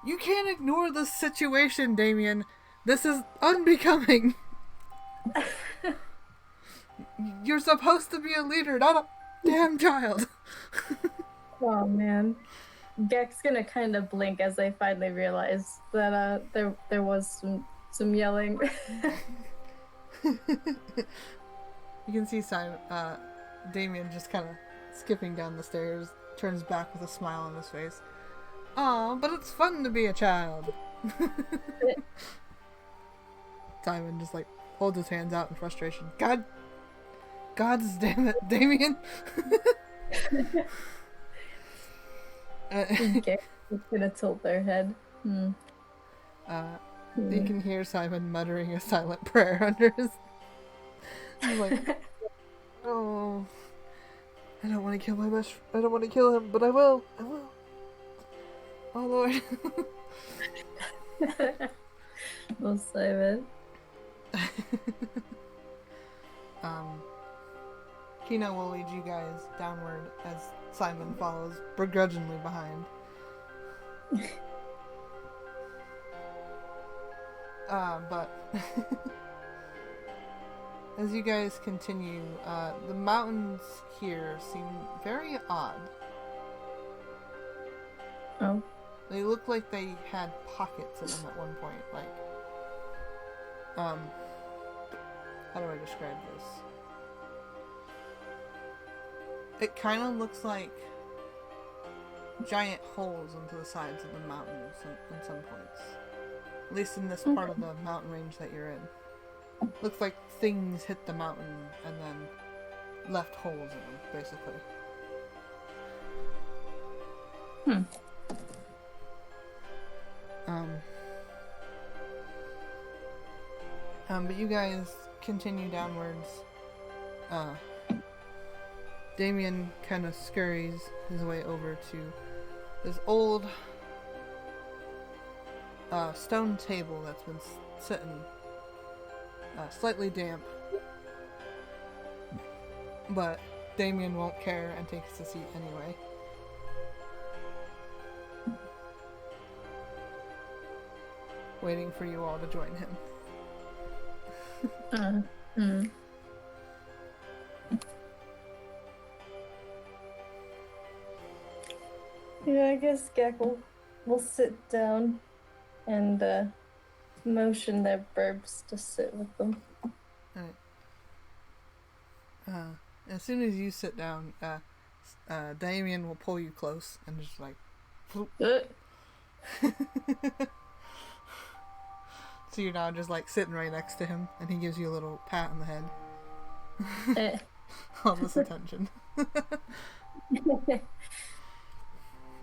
you can't ignore this situation, Damien. This is unbecoming. You're supposed to be a leader, not a damn child.
Oh man. Gek's gonna kind of blink as they finally realize that there was some yelling.
You can see Damien just kind of skipping down the stairs, turns back with a smile on his face. Aw, but it's fun to be a child. Simon just like holds his hands out in frustration. God's damn it, Damien.
Gek's gonna tilt their head.
You can hear Simon muttering a silent prayer under his. He's like, oh, I don't want to kill I don't want to kill him, but I will. Oh Lord.
Oh, Simon.
Kino will lead you guys downward as Simon follows begrudgingly behind. But as you guys continue, the mountains here seem very odd.
Oh.
They look like they had pockets in them at one point. Like, how do I describe this? It kind of looks like giant holes into the sides of the mountains in some points. At least in this part of the mountain range that you're in. Looks like things hit the mountain and then left holes in them, basically. But you guys continue downwards. Damien kind of scurries his way over to this old stone table that's been sitting slightly damp, but Damien won't care and takes the seat anyway. Waiting for you all to join him.
Yeah, I guess Gek will sit down and motion their burbs to sit with them.
Alright. As soon as you sit down, Damien will pull you close and just like... So you're now just like sitting right next to him, and he gives you a little pat on the head. All this attention. The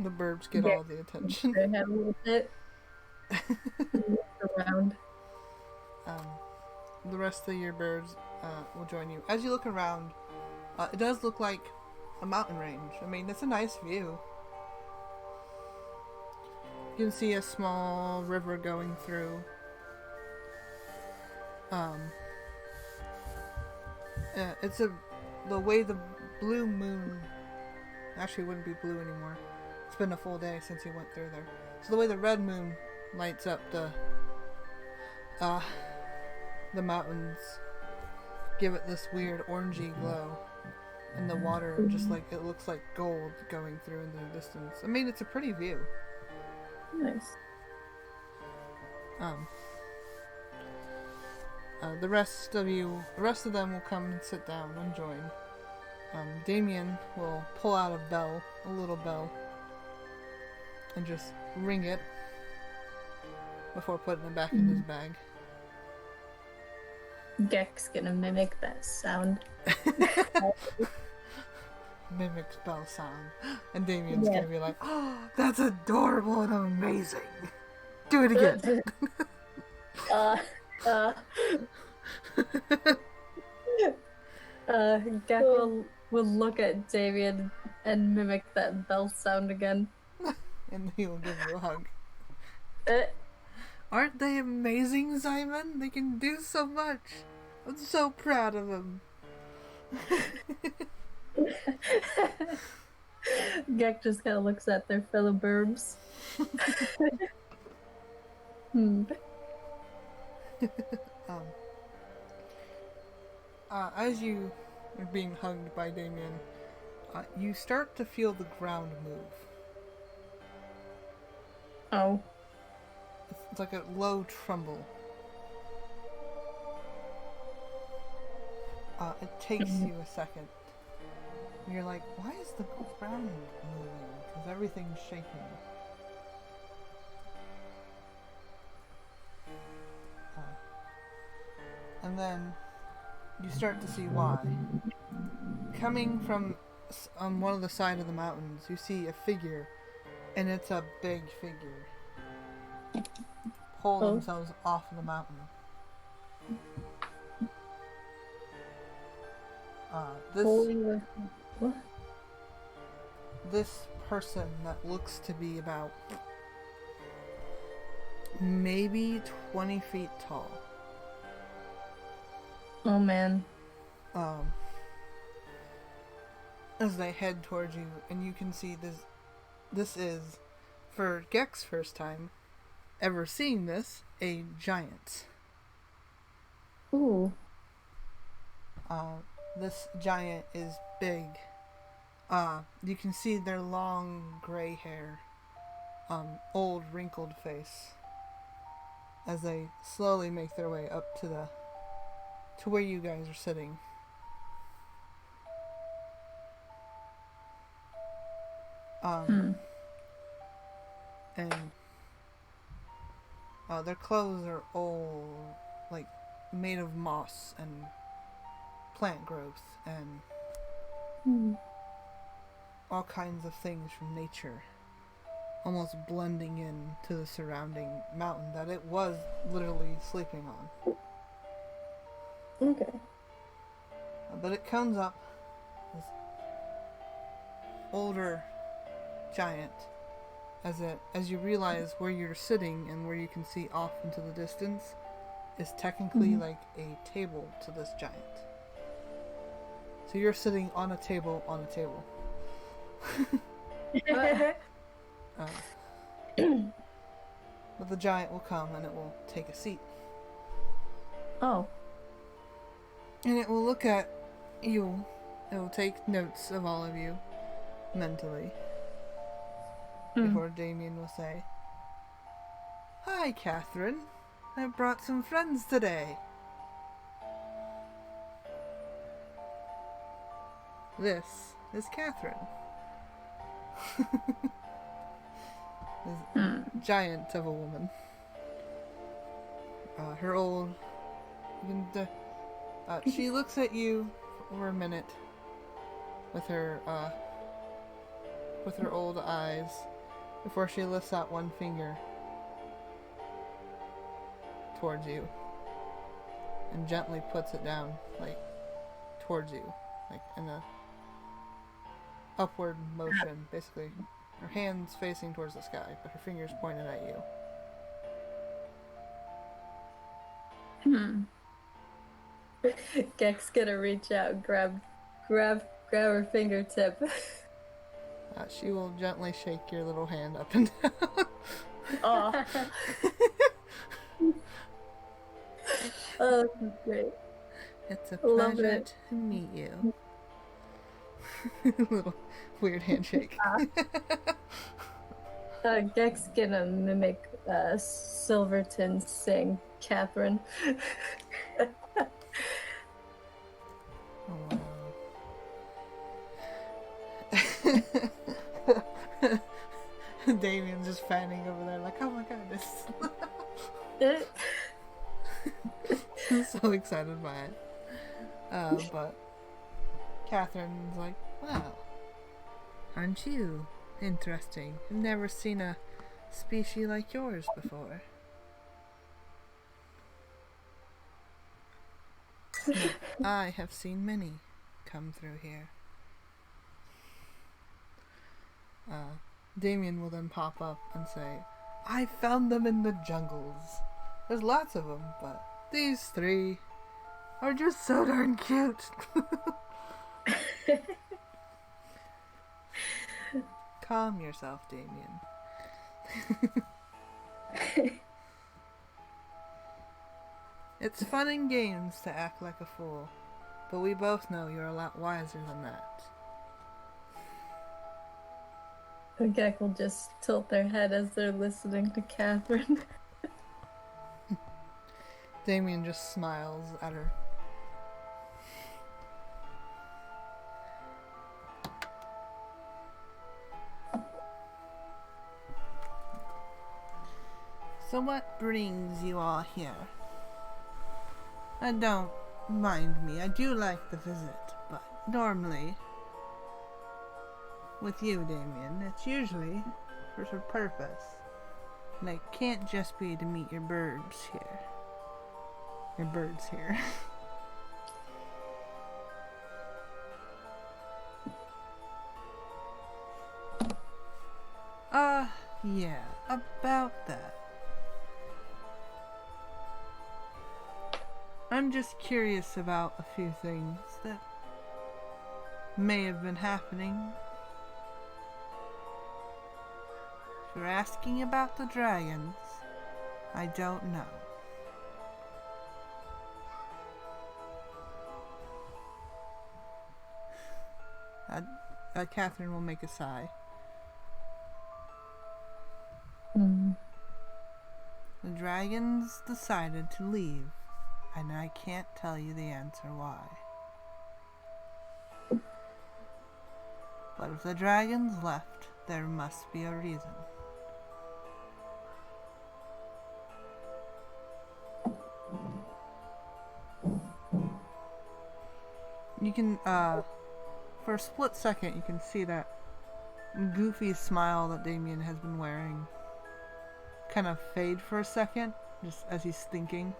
burbs get all the attention.
Their head a little bit. Around.
The rest of your birds will join you. As you look around, it does look like a mountain range. I mean, it's a nice view. You can see a small river going through. It's the way the blue moon actually wouldn't be blue anymore. It's been a full day since you went through there. So the way the red moon lights up the mountains, give it this weird orangey glow, and the water just like it looks like gold going through in the distance. I mean, it's a pretty view.
Nice.
The rest of them will come and sit down and join. Damien will pull out a little bell, and just ring it before putting it back in his bag.
Gek's gonna mimic that sound.
Mimics bell sound. And Damien's gonna be like, "Oh, that's adorable and amazing. Do it again."
Gek will look at Damien and mimic that bell sound again.
And he will give you a hug. Aren't they amazing, Simon? They can do so much. I'm so proud of them.
Gek just kind of looks at their fellow burbs.
As you are being hugged by Damien, you start to feel the ground move.
Oh.
It's like a low tremble. It takes you a second. And you're like, why is the ground moving? Because everything's shaking. And then you start to see why. Coming from on one of the side of the mountains, you see a figure, and it's a big figure. Pull themselves off of the mountain. This person that looks to be about maybe 20 feet tall.
Oh man.
As they head towards you, and you can see this is, for Gek's first time ever seeing this, a giant.
Ooh.
This giant is big. You can see their long gray hair old wrinkled face as they slowly make their way up to where you guys are sitting. And their clothes are all like made of moss and plant growth and all kinds of things from nature, almost blending in to the surrounding mountain that it was literally sleeping on.
Okay.
But it comes up, this older giant, as you realize where you're sitting and where you can see off into the distance is technically like a table to this giant. So you're sitting on a table on a table. But the giant will come and it will take a seat.
Oh.
And it will look at you. It will take notes of all of you mentally. Before Damien will say, "Hi, Catherine. I brought some friends today. This is Catherine." This giant of a woman. Her old... she looks at you for a minute with her old eyes before she lifts out one finger towards you and gently puts it down, like, towards you, like in a upward motion, basically. Her hands facing towards the sky, but her fingers pointed at you.
Gek's gonna reach out and grab her fingertip.
She will gently shake your little hand up and down.
Oh. Oh, this is great.
It's a pleasure to meet you. Little weird handshake.
Gek's gonna mimic Silverton sing Catherine.
Oh, wow. Damien's just fanning over there like, oh my goodness. I'm so excited by it. But Catherine's like, wow, aren't you interesting? I've never seen a species like yours before. I have seen many come through here. Damien will then pop up and say, I found them in the jungles. There's lots of them, but these three are just so darn cute. Calm yourself, Damien. It's fun in games to act like a fool, but we both know you're a lot wiser than that.
Gek will just tilt their head as they're listening to Catherine.
Damien just smiles at her. So what brings you all here? Don't mind me, I do like the visit, but normally, with you, Damien, it's usually for some purpose. And it can't just be to meet your birds here. Your birds here. Yeah, about that. I'm just curious about a few things that may have been happening. If you're asking about the dragons, I don't know. Catherine will make a sigh.
Hmm.
The dragons decided to leave, and I can't tell you the answer why. But if the dragons left, there must be a reason. You can, for a split second, you can see that goofy smile that Damien has been wearing kind of fade for a second, just as he's thinking,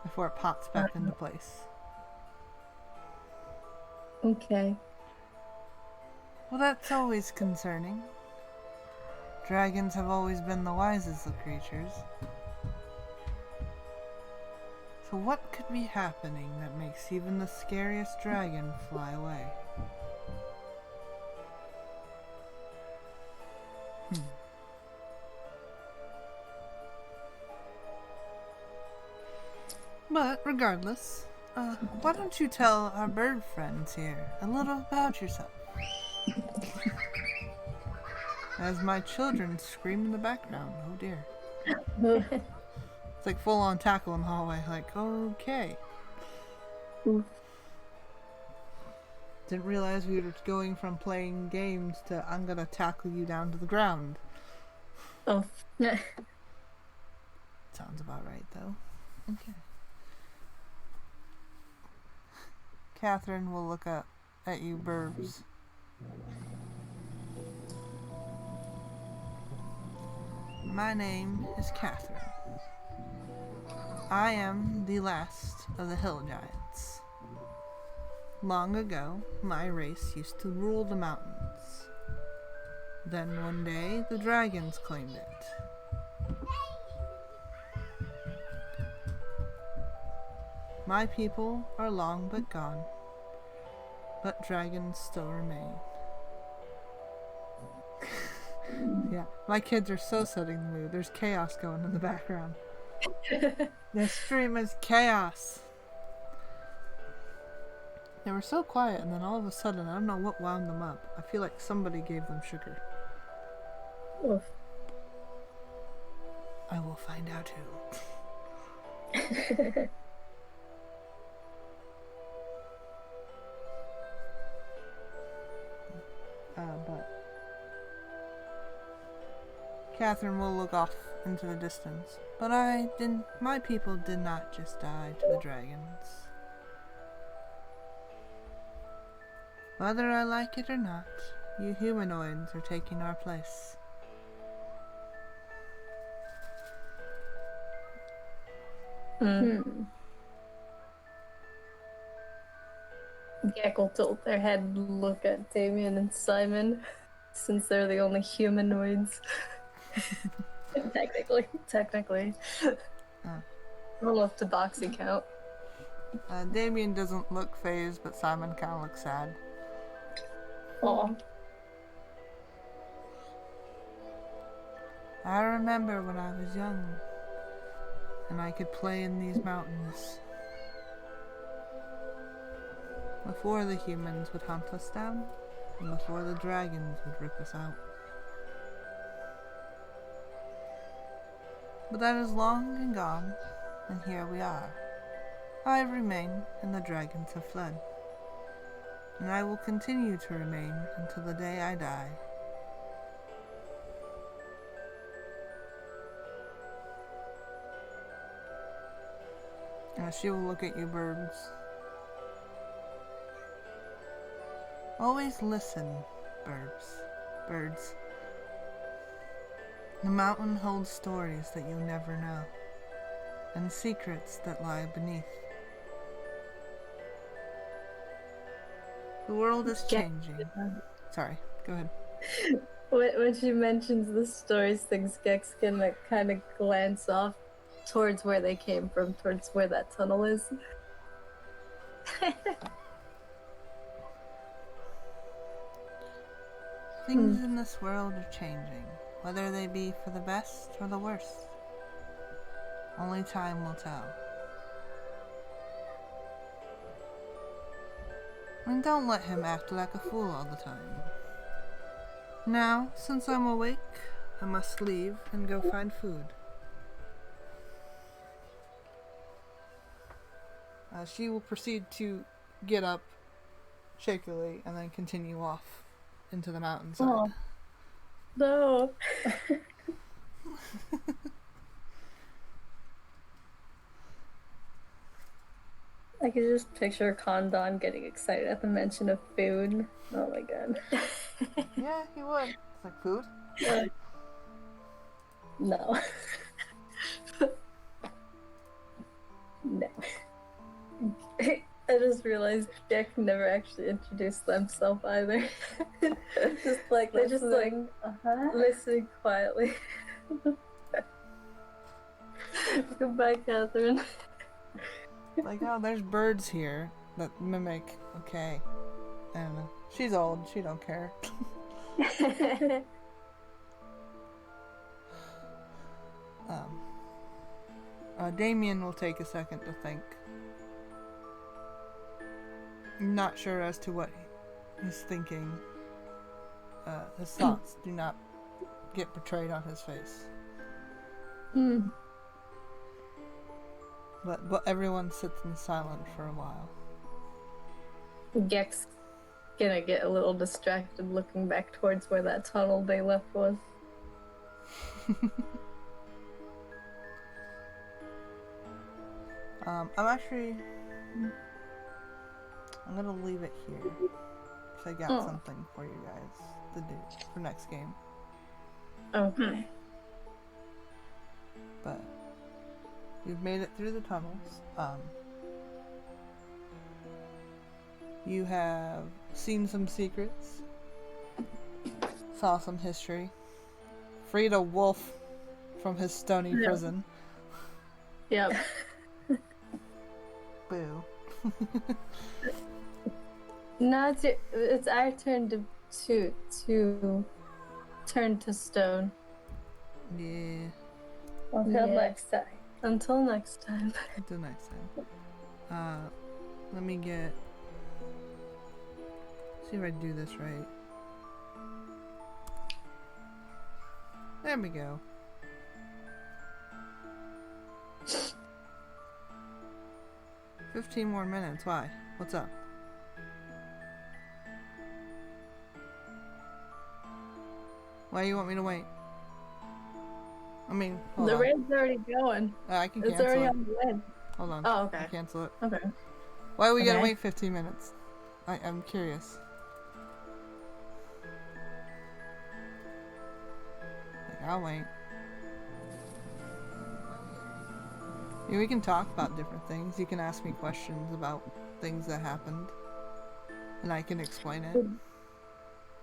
before it pops back into place.
Okay.
Well, that's always concerning. Dragons have always been the wisest of creatures. So what could be happening that makes even the scariest dragon fly away? But regardless, why don't you tell our bird friends here a little about yourself? As my children scream in the background. Oh dear. It's like full on tackle in the hallway. Like, okay. Didn't realize we were going from playing games to I'm gonna tackle you down to the ground.
Oh.
Sounds about right though. Okay. Catherine will look up at you, Burbs. My name is Catherine. I am the last of the hill giants. Long ago, my race used to rule the mountains. Then one day, the dragons claimed it. My people are long but gone, but dragons still remain. Yeah, my kids are so setting the mood. There's chaos going in the background. This stream is chaos. They were so quiet, and then all of a sudden, I don't know what wound them up. I feel like somebody gave them sugar.
Oof.
I will find out who. But Catherine will look off into the distance. But my people did not just die to the dragons. Whether I like it or not, you humanoids are taking our place.
Gek will tilt their head and look at Damien and Simon, since they're the only humanoids. Technically. Roll up to boxy count.
Damien doesn't look phased, but Simon kind of looks sad.
Aw.
I remember when I was young, and I could play in these mountains. Before the humans would hunt us down, and before the dragons would rip us out. But that is long and gone, and here we are. I remain, and the dragons have fled. And I will continue to remain until the day I die. She will look at you, birds. Always listen, birds. The mountain holds stories that you'll never know, and secrets that lie beneath. The world is changing. Sorry, go ahead.
When she mentions the stories, things Gek's gonna kind of glance off towards where they came from, towards where that tunnel is.
Things in this world are changing, whether they be for the best or the worst. Only time will tell. And don't let him act like a fool all the time. Now, since I'm awake, I must leave and go find food. She will proceed to get up shakily and then continue off into the mountainside.
Oh. No. I could just picture Condon getting excited at the mention of food. Oh my god.
Yeah, he would. It's like food?
No. No. I just realized Jack never actually introduced themselves either. Just like they're just like listening quietly. Goodbye, Catherine.
Like, oh, there's birds here that mimic. Okay. I don't know. She's old. She don't care. Damien will take a second to think. Not sure as to what he's thinking. His thoughts do not get portrayed on his face. But everyone sits in silence for a while.
Gek's gonna get a little distracted looking back towards where that tunnel they left was.
I'm gonna leave it here. Because I got something for you guys to do for next game.
Okay.
But you've made it through the tunnels. You have seen some secrets. Saw some history. Freed a wolf from his stony prison.
Yep.
Boo.
Now it's our turn to turn to stone.
Yeah.
Until next time. Until next time.
Until next time. Let me get... See if I do this right. There we go. "15 more minutes. Why? What's up?" Why do you want me to wait? I mean, hold
the
on.
raid's already going.
I can
It's
cancel
already
it.
on the way.
Hold on.
Oh, okay.
I cancel it.
Okay.
Why we gotta
Okay.
wait 15 minutes? I'm curious. Like, I'll wait. Yeah, we can talk about different things. You can ask me questions about things that happened. And I can explain it.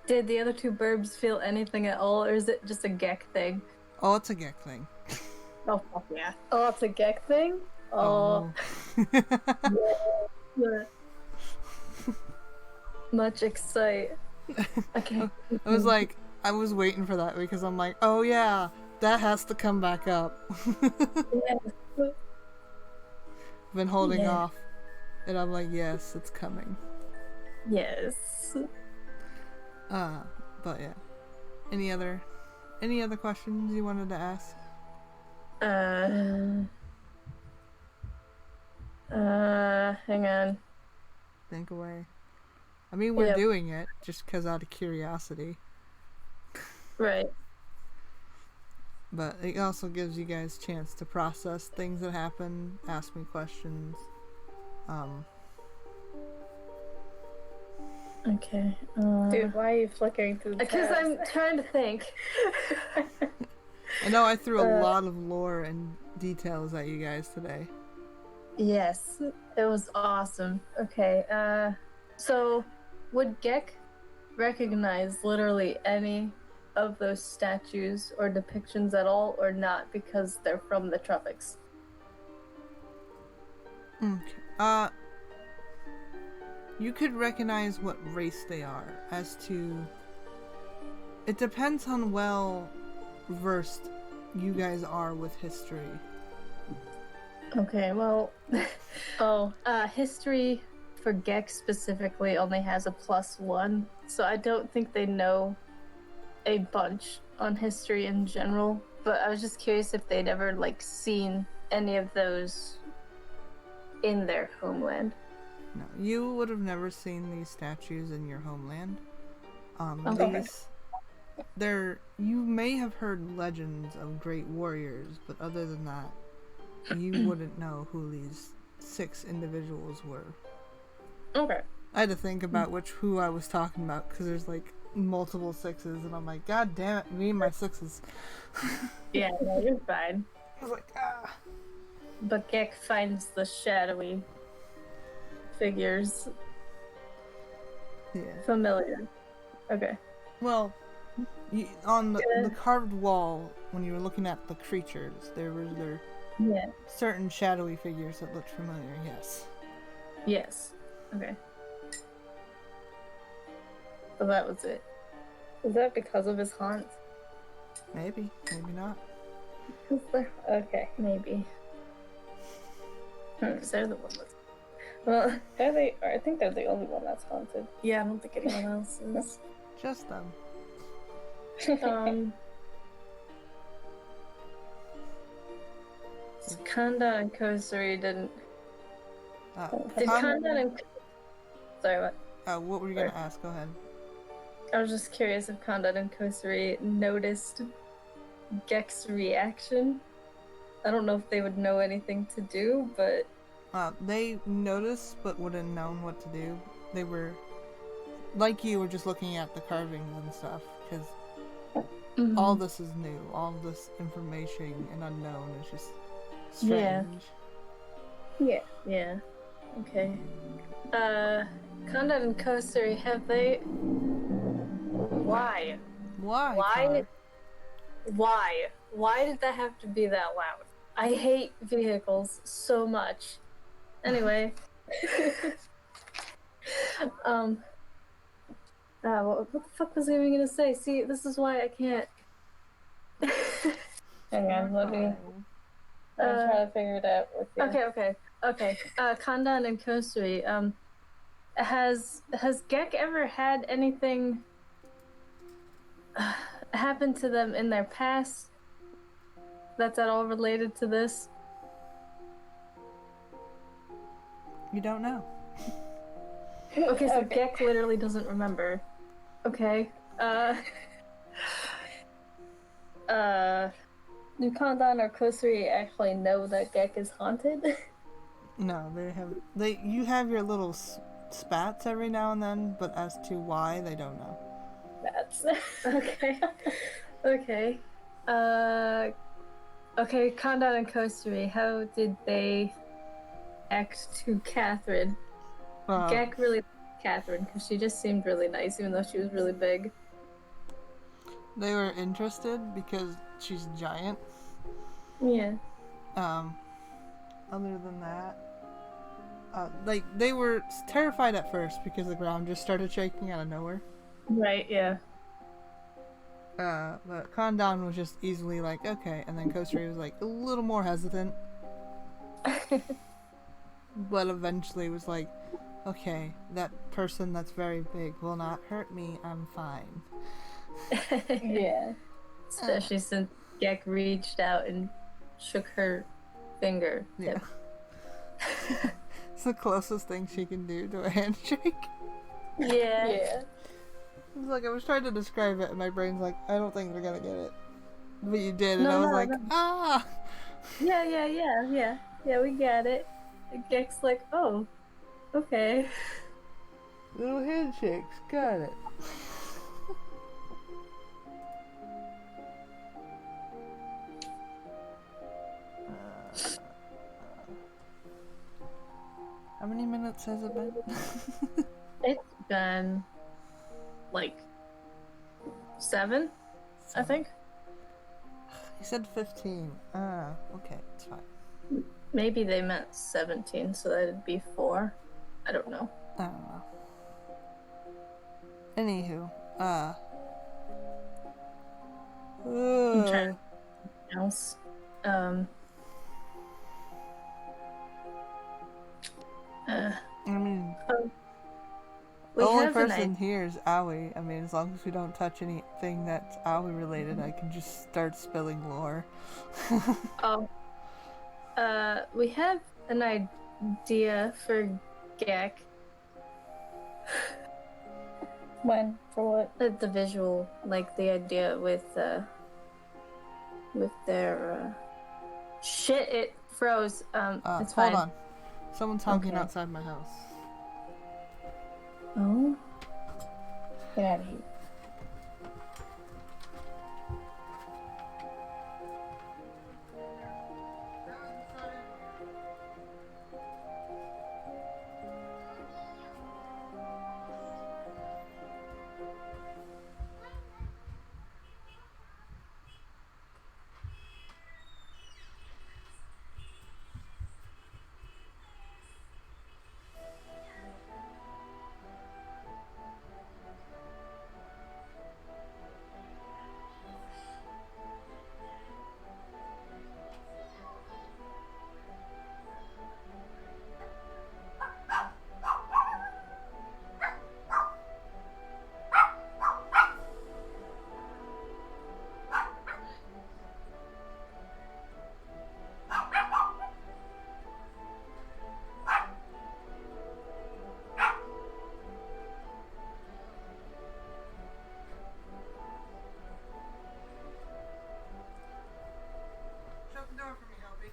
Did the other two burbs feel anything at all, or is it just a Gek thing?
Oh, it's a Gek thing.
Oh, fuck yeah. Oh, it's a Gek thing? Oh. Yeah. Much excite. Okay.
I was like, I was waiting for that because I'm like, oh yeah, that has to come back up.
Yes.
Been holding
Yeah.
off. And I'm like, yes, it's coming.
Yes.
But yeah. Any other questions you wanted to ask?
Hang on.
Think away. I mean, we're
Yep.
doing it just because out of curiosity.
Right.
But it also gives you guys a chance to process things that happen, ask me questions.
Okay.
Dude, why are you flickering through the
Because
tabs?
I'm trying to think.
I know I threw a lot of lore and details at you guys today.
Yes, it was awesome. Okay, so would Gek recognize literally any of those statues or depictions at all, or not, because they're from the tropics?
Okay. You could recognize what race they are. As to... It depends on well versed you guys are with history.
Okay, well, history for Gek specifically only has a +1, so I don't think they know a bunch on history in general, but I was just curious if they'd ever like seen any of those in their homeland.
No, you would have never seen these statues in your homeland.
Okay.
You may have heard legends of great warriors, but other than that, you wouldn't know who these 6 individuals were.
Okay.
I had to think about who I was talking about, because there's like multiple 6s, and I'm like, God damn it, me and my 6s.
Yeah, no, you're fine.
I was like, ah.
But Gek finds the shadowy figures
Yeah.
familiar. Okay.
Well, on the carved wall, when you were looking at the creatures, there certain shadowy figures that looked familiar, yes.
Yes. Okay. So that was it. Is that because of his haunt?
Maybe not.
Okay, maybe. Because they're the one that's... Well, I think they're the only one that's haunted. Yeah, I don't think anyone else is.
Just them.
Kanda and Kosari didn't... Did Kanda and... Sorry, what?
What were you going to ask? Go ahead.
I was just curious if Kanda and Kosari noticed Gek's reaction. I don't know if they would know anything to do, but...
They noticed, but wouldn't known what to do. They were... Like you, were just looking at the carvings and stuff, because all this is new. All this information and unknown is just strange.
Yeah. Okay. Kanda and Kosari, have they... Why?
Why?
Why did that have to be that loud? I hate vehicles so much. Anyway. What the fuck was I even gonna say? See, this is why I can't. Hang on, let me. I'm trying to figure it out with you. Okay. Kandan and Kosari, has Gek ever had anything happen to them in their past that's at all related to this?
You don't know.
Okay, so Gek literally doesn't remember. Okay. Do Kandan or Kosari actually know that Gek is haunted?
No, you have your little spats every now and then, but as to why, they don't know.
That's okay. Okay. Okay, Kandan and Kosari, how did they act to Catherine? Gek really liked Catherine because she just seemed really nice, even though she was really big.
They were interested because she's giant.
Yeah.
Other than that, they were terrified at first because the ground just started shaking out of nowhere.
Right. Yeah.
But Kandan was just easily like, okay, and then Kosari was like a little more hesitant. But eventually was like, okay, that person that's very big will not hurt me, I'm fine.
Yeah. Especially since Gek reached out and shook her finger.
Yeah. It's the closest thing she can do to a handshake.
Yeah.
It's like, I was trying to describe it and my brain's like, I don't think they're gonna get it. But you did, and I was like, ah!
Yeah, we got it. Gek's like, oh, okay.
Little handshakes, got it. How many minutes has it been?
It's been like 7, I think.
He said 15. Okay, it's fine.
Maybe they meant 17, so that'd be 4. I don't know.
I don't know. Anywho,
I'm trying to think else.
I mean,
we
the only
have
person here is Aoi. I mean, as long as we don't touch anything anything that's owl related, I can just start spilling lore.
Oh. We have an idea for Gek.
When? For what?
The visual, like the idea with their shit, it froze. It's fine.
Hold on. Someone's honking
Okay.
outside my house.
Oh.
Get out of here.
Shut the door for me, Helpy.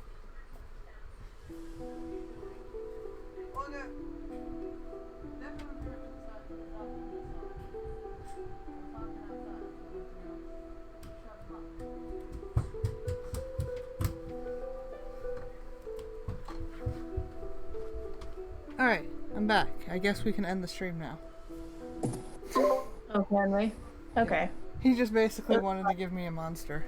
Olga! Step on the door to the side so there's nothing in this hall. I'm talking outside, so shut up. Alright, I'm back. I guess we can end the stream now.
Oh, can we? Okay.
He just basically wanted to give me a monster.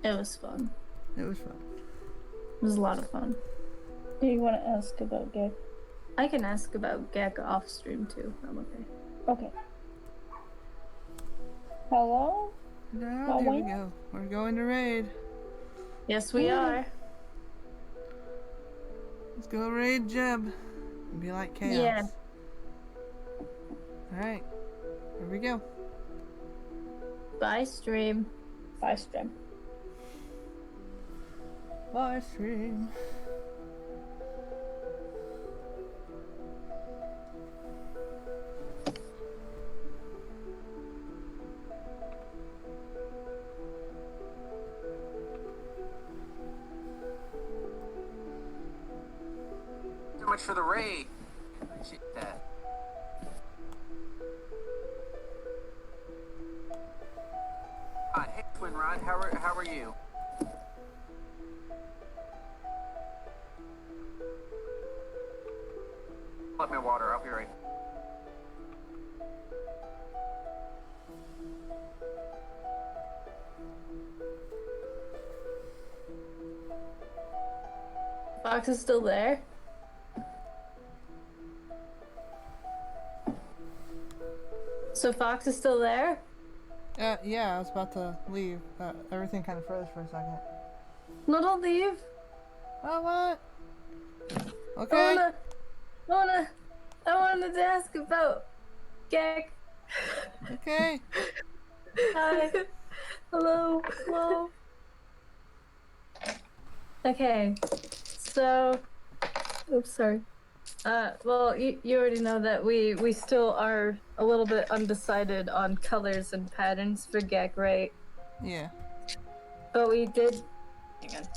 It was fun.
It was fun.
It was a lot of fun.
Do you want to ask about Gek?
I can ask about Gek off stream too. I'm okay.
Okay. Hello?
No, here we go. We're going to raid.
Yes, we are.
Let's go raid Jeb. And be like chaos.
Yeah.
Alright. Here we go.
Bye, stream.
Bye, stream.
Bye, stream.
So much for the raid. Appreciate that. Hey, Twin Rod, how are you? Let me water. I'll be right.
Fox is still there. So Fox is still there?
Yeah, I was about to leave. Everything kind of froze for a second.
No, don't leave.
Oh, what? Okay.
I wanted to ask about Gek.
Okay.
Hi. Hello. Hello. Okay. So, oops, sorry. Well, you already know that we still are a little bit undecided on colors and patterns for Gek, right?
Yeah.
But we did. Hang on.